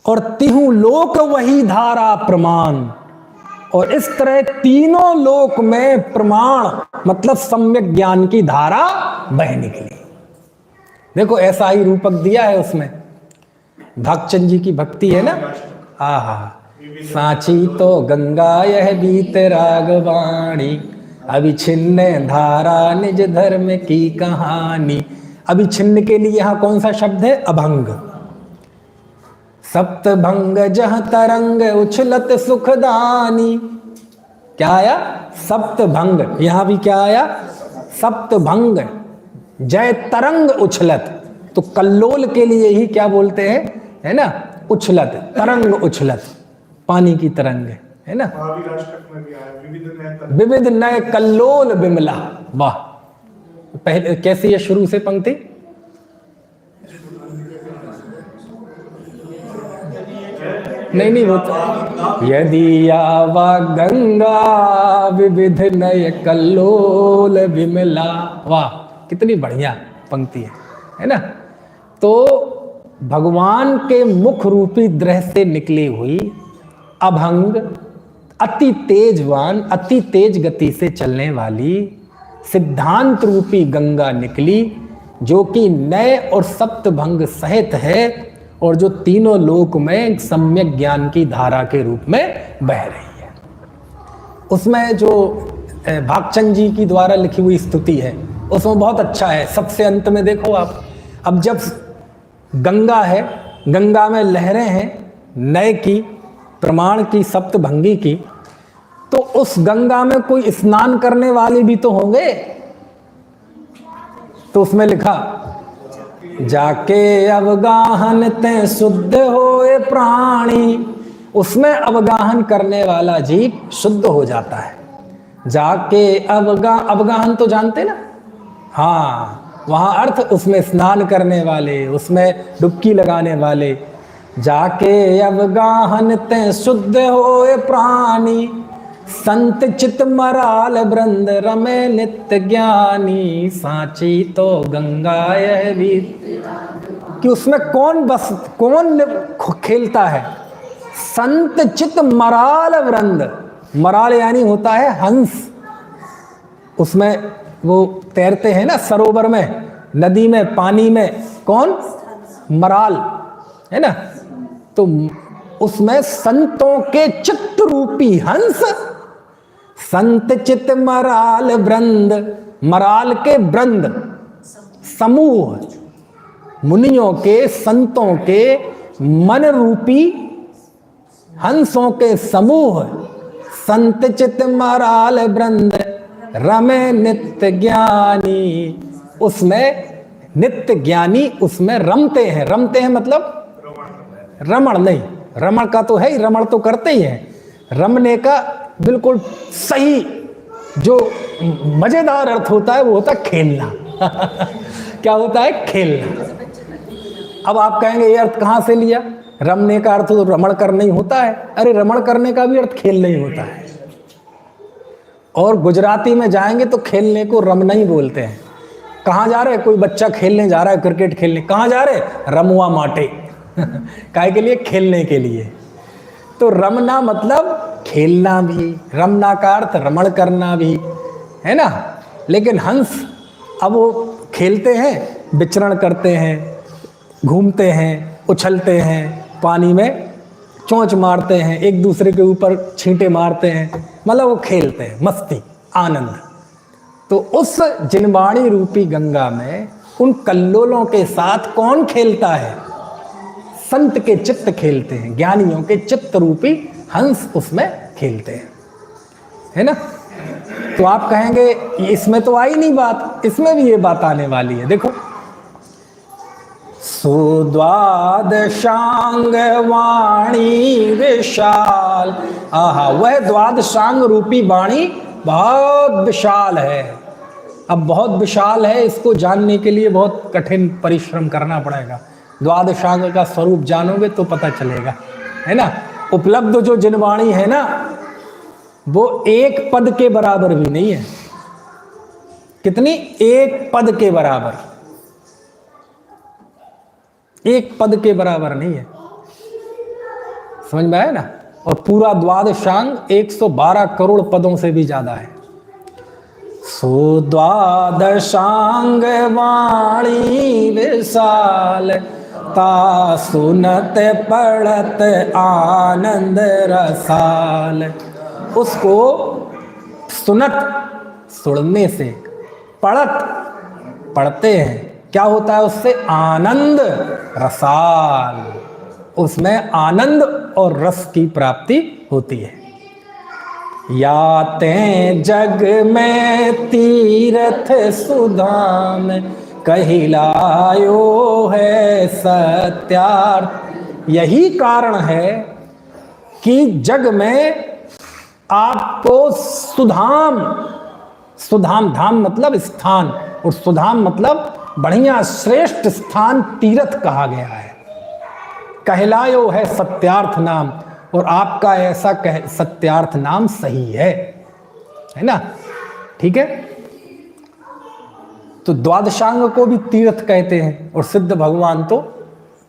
और तिहु लोक वही धारा प्रमाण, और इस तरह तीनों लोक में प्रमाण मतलब सम्यक ज्ञान की धारा बह निकली। देखो ऐसा ही रूपक दिया है उसमें। भागचंद जी की भक्ति है ना, आहा, सांची तो गंगा यह बीत रागवाणी, अभिछिन्न धारा निज धर्म की कहानी। अभिछिन्न के लिए यहां कौन सा शब्द है? अभंग। सप्त भंग जह तरंग उछलत सुखदानी। क्या आया? सप्त भंग। यहां भी क्या आया? सप्त भंग जय तरंग उछलत। तो कल्लोल के लिए ही क्या बोलते हैं, है ना, उछलत, तरंग उछलत, पानी की तरंग, है ना। विविध नय कल्लोल बिमला, वाह। पहले कैसी है शुरू से पंक्ति? नहीं होता। यदि आवा गंगा विविध नय कल्लोल विमला, वाह कितनी बढ़िया पंक्ति है ना। तो भगवान के मुख रूपी द्रह से निकली हुई अभंग, अति तेजवान, अति तेज गति से चलने वाली सिद्धांत रूपी गंगा निकली, जो कि नय और सप्त भंग सहित है, और जो तीनों लोक में सम्यक ज्ञान की धारा के रूप में बह रही है। उसमें जो भागचंद जी की द्वारा लिखी हुई स्तुति है उसमें बहुत अच्छा है। सबसे अंत में देखो आप, अब जब गंगा है, गंगा में लहरें हैं नय की, प्रमाण की, सप्तभंगी की, तो उस गंगा में कोई स्नान करने वाले भी तो होंगे। तो उसमें लिखा, जाके अवगाहन ते शुद्ध होए प्राणी। उसमें अवगाहन करने वाला जीव शुद्ध हो जाता है। जाके अवगाहन तो जानते ना, हाँ, वहां अर्थ उसमें स्नान करने वाले, उसमें डुबकी लगाने वाले। जाके अवगाहन ते शुद्ध होए प्राणी, संत चित मराल वृंद रमे नित्य ज्ञानी। सांची तो गंगा यह भी, कि उसमें कौन खेलता है? संत चित मराल वृंद। मराल यानी होता है हंस। उसमें वो तैरते हैं ना सरोवर में, नदी में, पानी में, कौन? मराल, है ना। तो उसमें संतों के चित्त रूपी हंस, संत चित मराल वृंद, मराल के वृंद समूह, मुनियों के, संतों के मन रूपी हंसों के समूह, संत चित मराल वृंद रमे नित्य ज्ञानी, उसमें नित्य ज्ञानी उसमें रमते हैं। रमते हैं मतलब रमण नहीं, रमण का तो है ही, रमण तो करते ही हैं। रमने का बिल्कुल सही जो मजेदार अर्थ होता है वो होता है खेलना। क्या होता है? खेलना। अब आप कहेंगे ये अर्थ कहाँ से लिया? रमने का अर्थ तो रमण करना ही होता है। अरे रमण करने का भी अर्थ खेलना ही होता है। और गुजराती में जाएंगे तो खेलने को रमना ही बोलते हैं। कहाँ जा रहे? कोई बच्चा खेलने जा रहा है, क्रिकेट खेलने। कहाँ जा रहे? रमुआ माटे। काहे के लिए? खेलने के लिए। तो रमना मतलब खेलना भी, रमना का अर्थ रमण करना भी है ना। लेकिन हंस अब वो खेलते हैं, विचरण करते हैं, घूमते हैं, उछलते हैं, पानी में चोंच मारते हैं, एक दूसरे के ऊपर छींटे मारते हैं, मतलब वो खेलते हैं, मस्ती, आनंद। तो उस जिनवाणी रूपी गंगा में उन कल्लोलों के साथ कौन खेलता है? संत के चित्त खेलते हैं, ज्ञानियों के चित्त रूपी हंस उसमें खेलते हैं, है ना। तो आप कहेंगे इसमें तो आई नहीं बात, इसमें भी ये बात आने वाली है। देखो, सुद्वादशांग वाणी विशाल। आहा, वह द्वादशांग रूपी वाणी बहुत विशाल है। अब बहुत विशाल है, इसको जानने के लिए बहुत कठिन परिश्रम करना पड़ेगा। द्वादशांग का स्वरूप जानोगे तो पता चलेगा, है ना। उपलब्ध जो जिनवाणी है ना, वो एक पद के बराबर भी नहीं है। कितनी? एक पद के बराबर, एक पद के बराबर नहीं है। समझ में आया ना। और पूरा द्वादशांग 112 करोड़ पदों से भी ज्यादा है। सुद्वादशांग वाणी विशाल, ता सुनत पढ़त आनंद रसाल। उसको सुनत, सुनने से, पढ़त, पढ़ते हैं, क्या होता है उससे? आनंद रसाल, उसमें आनंद और रस की प्राप्ति होती है। याते जग में तीर्थ सुधाम, कहिलायो है सत्यार्थ। यही कारण है कि जग में आपको सुधाम, सुधाम धाम मतलब स्थान, और सुधाम मतलब बढ़िया श्रेष्ठ स्थान, तीर्थ कहा गया है। कहलायो है सत्यार्थ नाम, और आपका ऐसा सत्यार्थ नाम सही है ना। ठीक है। तो द्वादशांग को भी तीर्थ कहते हैं, और सिद्ध भगवान तो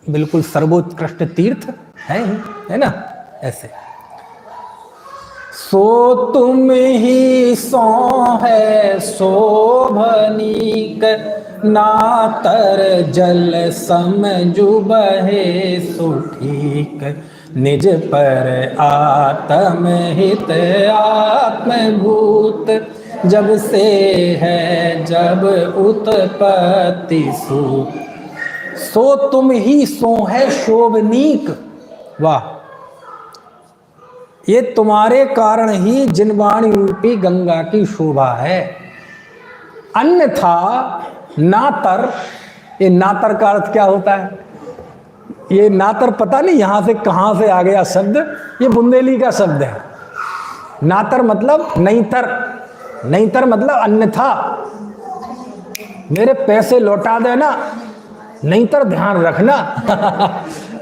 बिल्कुल सर्वोत्कृष्ट तीर्थ है ही, है ना। ऐसे सो तुम ही सो है शोभनीक, नातर जल समझु बहे सुठीक। निज पर आत्म हित आत्मभूत, जब से है जब उत्पत्ति सु। सो तुम ही सो है शोभनीक। वाह, ये तुम्हारे कारण ही जिनवाणी रूपी गंगा की शोभा है। अन्यथा नातर, ये नातर का अर्थ क्या होता है? ये नातर पता नहीं यहां से कहां से आ गया शब्द, ये बुंदेली का शब्द है। नातर मतलब नहींतर, नहींतर मतलब अन्यथा, मेरे पैसे लौटा देना, नहींतर ध्यान रखना।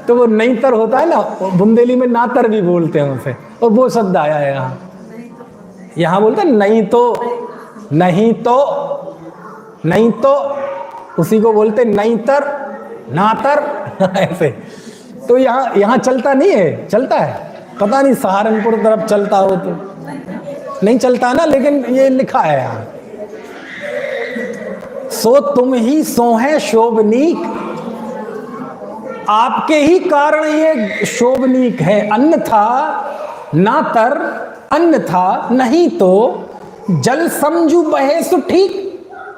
तो वो नहींतर होता है ना, बुंदेली में नातर भी बोलते हैं उसे, और वो शब्द आया है यहाँ। यहाँ बोलते हैं नहीं तो, नहीं तो, नहीं तो, उसी को बोलते नहींतर, नातर। ऐसे तो यहाँ चलता नहीं है, चलता है, पता नहीं सहारनपुर तरफ चलता हो तो नहीं चलता ना, लेकिन ये लिखा है यहाँ। सो तुम ही सो है शोभनीक, आपके ही कारण ये शोभनीक है। अन्यथा नातर, अन्यथा नहीं तो जल समझू बहे सो ठीक।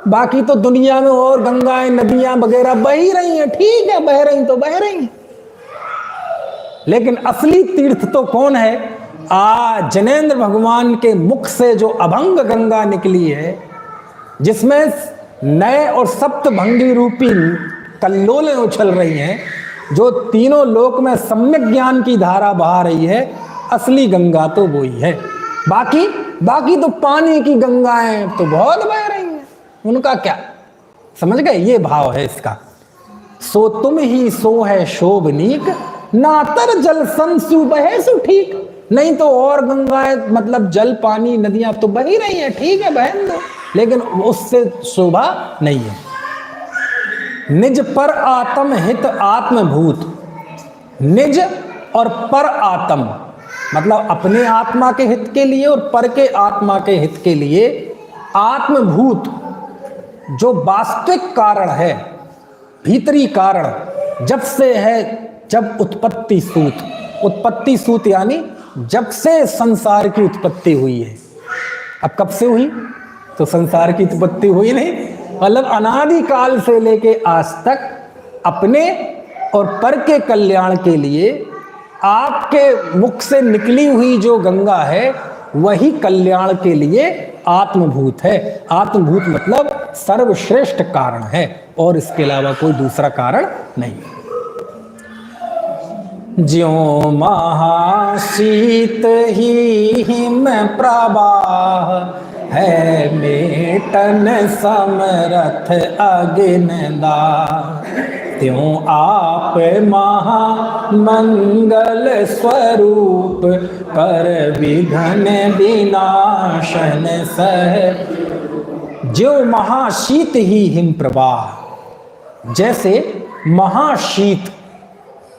बाकी तो दुनिया में और गंगाएं नदियां वगैरह बह ही रही हैं, ठीक है, बह रही तो बह रही हैं। लेकिन असली तीर्थ तो कौन है? जनेंद्र भगवान के मुख से जो अभंग गंगा निकली है, जिसमें नए और सप्तभंगी रूपी कल्लोलें उछल रही हैं, जो तीनों लोक में सम्यक ज्ञान की धारा बहा रही है, असली गंगा तो वही है। बाकी तो पानी की गंगाएं तो बहुत बह रही हैं, उनका क्या, समझ गए? ये भाव है इसका। सो तुम ही सो है शोभनीक, नातर जल संसु बहे सु ठीक। नहीं तो और गंगाएं मतलब जल पानी नदियां तो बह ही रही हैं, ठीक है बहन दो, लेकिन उससे शोभा नहीं है। निज पर आत्म हित आत्मभूत, निज और पर आत्म मतलब अपने आत्मा के हित के लिए और पर के आत्मा के हित के लिए आत्मभूत जो वास्तविक कारण है, भीतरी कारण जब से है, जब उत्पत्ति सूत यानी जब से संसार की उत्पत्ति हुई है। अब कब से हुई? तो संसार की उत्पत्ति हुई नहीं, मतलब अनादि काल से लेके आज तक अपने और पर के कल्याण के लिए आपके मुख से निकली हुई जो गंगा है वही कल्याण के लिए आत्मभूत है। आत्मभूत मतलब सर्वश्रेष्ठ कारण है और इसके अलावा कोई दूसरा कारण नहीं। ज्यों महाशीत ही हिम प्रवाह है, मेटन समरथ अग्निदाह। त्यों आप महामंगल स्वरूप, कर विघ्न विनाशन सह। ज्यों महाशीत ही हिम प्रवाह, जैसे महाशीत,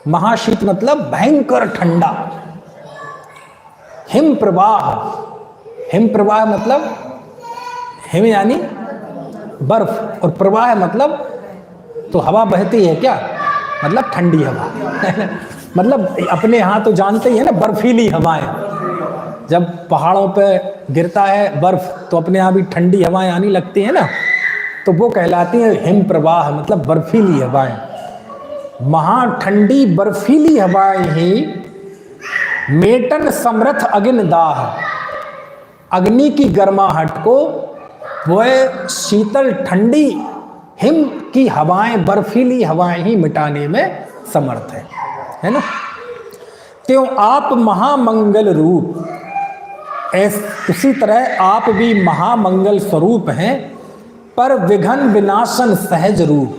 महाशीत मतलब भयंकर ठंडा, हिम प्रवाह, हिम प्रवाह मतलब हिम यानी बर्फ और प्रवाह मतलब तो हवा बहती है क्या, मतलब ठंडी हवा मतलब अपने यहाँ तो जानते ही है ना, बर्फीली हवाएं, जब पहाड़ों पे गिरता है बर्फ तो अपने यहाँ भी ठंडी हवाएं आने लगती हैं ना, तो वो कहलाती हैं हिम प्रवाह, मतलब बर्फीली हवाएं। महाठंडी बर्फीली हवाएं ही मेटन समरथ अग्निदाह, अग्नि की गर्माहट को वह शीतल ठंडी हिम की हवाएं, बर्फीली हवाएं ही मिटाने में समर्थ है ना। त्यों आप महामंगल रूप, उसी तरह आप भी महामंगल स्वरूप हैं, पर विघ्न विनाशन सहज रूप।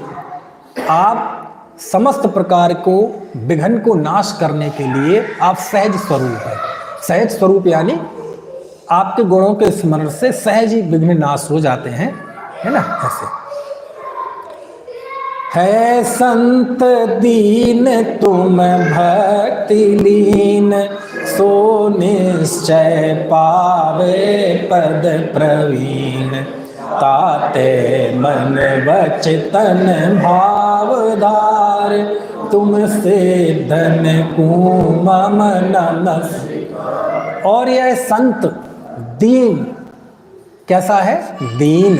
आप समस्त प्रकार को विघ्न को नाश करने के लिए आप सहज स्वरूप है। सहज स्वरूप यानी आपके गुणों के स्मरण से सहज ही विघ्न नाश हो जाते हैं, है ना। ऐसे है संत दीन तुम भक्ति लीन, सो निश्चय पावे पद प्रवीण। ताते मन वचन भावधार, तुमसे धन कुमम नमस्। और यह संत दीन कैसा है? दीन।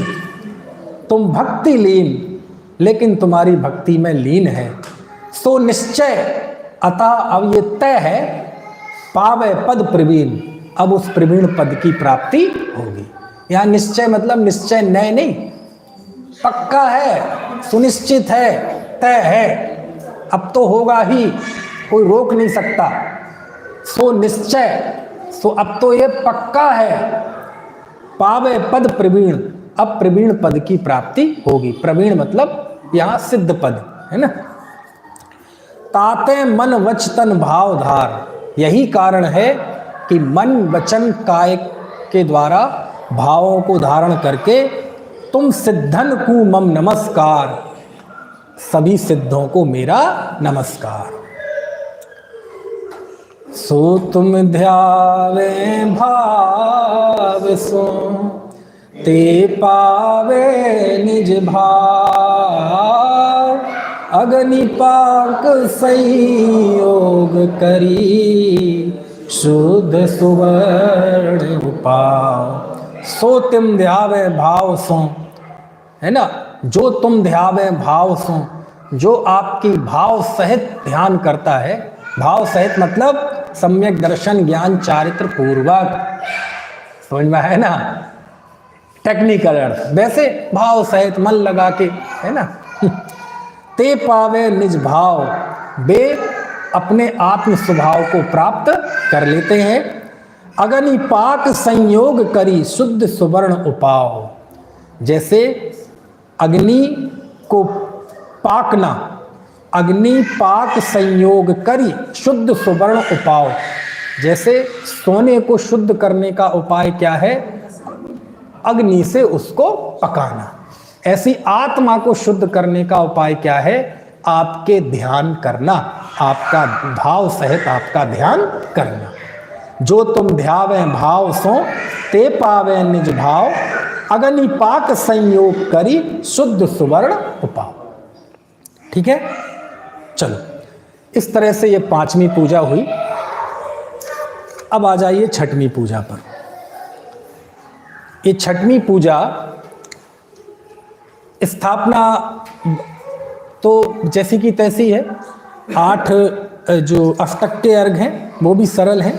तुम भक्ति लीन, लेकिन तुम्हारी भक्ति में लीन है। सो निश्चय, अतः अब ये तय है, पावे पद प्रवीण, अब उस प्रवीण पद की प्राप्ति होगी। यहाँ निश्चय मतलब निश्चय नय नहीं, पक्का है, सुनिश्चित है, तय है, अब तो होगा ही, कोई रोक नहीं सकता। सो निश्चय, सो अब तो ये पक्का है। पावे पद प्रवीण, अब प्रवीण पद की प्राप्ति होगी। प्रवीण मतलब यहाँ सिद्ध पद है ना। ताते मन वचन भावधार, यही कारण है कि मन वचन काय के द्वारा भावों को धारण करके तुम सिद्धन को मम नमस्कार, सभी सिद्धों को मेरा नमस्कार। सो तुम ध्यावे भाव सो, ते पावे निज भाव। अग्निपाक संयोग करी, शुद्ध सुवर्ण उपाव। सो तुम ध्यावे भाव सो, है ना, जो तुम ध्यावे भाव सो, जो आपकी भाव सहित ध्यान करता है। भाव सहित मतलब सम्यक दर्शन ज्ञान चारित्र पूर्वक। समझ में है ना टेक्निकल अर्थ, वैसे भाव सहित मन लगा के, है ना। ते पावे निज भाव, वे अपने आत्म स्वभाव को प्राप्त कर लेते हैं। अग्नि पाक संयोग करी शुद्ध सुवर्ण उपाव। जैसे अग्नि को पाकना, अग्नि पाक संयोग करी शुद्ध सुवर्ण उपाव। जैसे सोने को शुद्ध करने का उपाय क्या है? अग्नि से उसको पकाना। ऐसी आत्मा को शुद्ध करने का उपाय क्या है? आपके ध्यान करना, आपका भाव सहित आपका ध्यान करना। जो तुम ध्यावे भाव सो, ते पावे निज भाव। अग्नि पाक संयोग करी शुद्ध सुवर्ण उपाव। ठीक है, चलो इस तरह से ये 5वीं पूजा हुई। अब आ जाइए 6वीं पूजा पर। ये 6वीं पूजा स्थापना तो जैसी की तैसी है। 8 जो अष्टक के अर्घ हैं वो भी सरल हैं।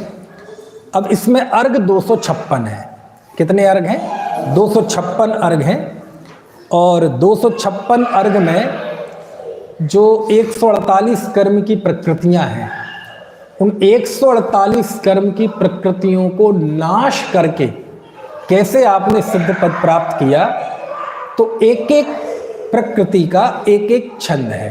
अब इसमें अर्घ 256 है। कितने अर्घ हैं? 256 अर्घ हैं। और 256 अर्घ में जो 148 कर्म की प्रकृतियां हैं, उन 148 कर्म की प्रकृतियों को नाश करके कैसे आपने सिद्ध पद प्राप्त किया, तो एक एक प्रकृति का एक एक छंद है।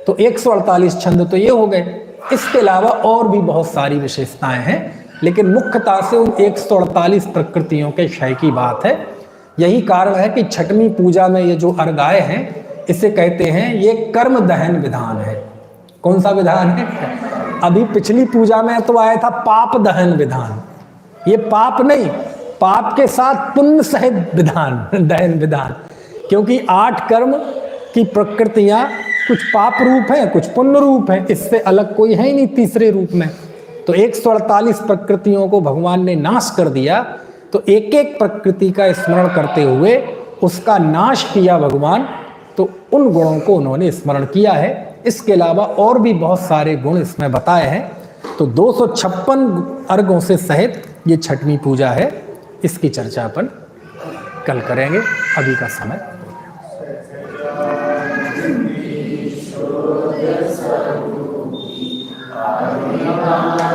तो 148 छंद तो ये हो गए। इसके अलावा और भी बहुत सारी विशेषताएं हैं, लेकिन मुख्यतः से उन 148 प्रकृतियों के क्षय की बात है। यही कारण है कि 6वीं पूजा में ये जो अर्घ आए हैं, इसे कहते हैं ये कर्म दहन विधान है। कौन सा विधान है? अभी पिछली पूजा में तो आया था पाप दहन विधान। ये पाप नहीं, पाप के साथ पुण्य सहित विधान, दहन विधान। क्योंकि 8 कर्म की प्रकृतियां कुछ पाप रूप है, कुछ पुण्य रूप है, इससे अलग कोई है ही नहीं तीसरे रूप में। तो 148 प्रकृतियों को भगवान ने नाश कर दिया। तो एक एक प्रकृति का स्मरण करते हुए उसका नाश किया भगवान। तो उन गुणों को उन्होंने स्मरण किया है। इसके अलावा और भी बहुत सारे गुण इसमें बताए हैं। तो 256 अर्घों से सहित ये 6वीं पूजा है। इसकी चर्चा अपन कल करेंगे। अभी का समय Amen.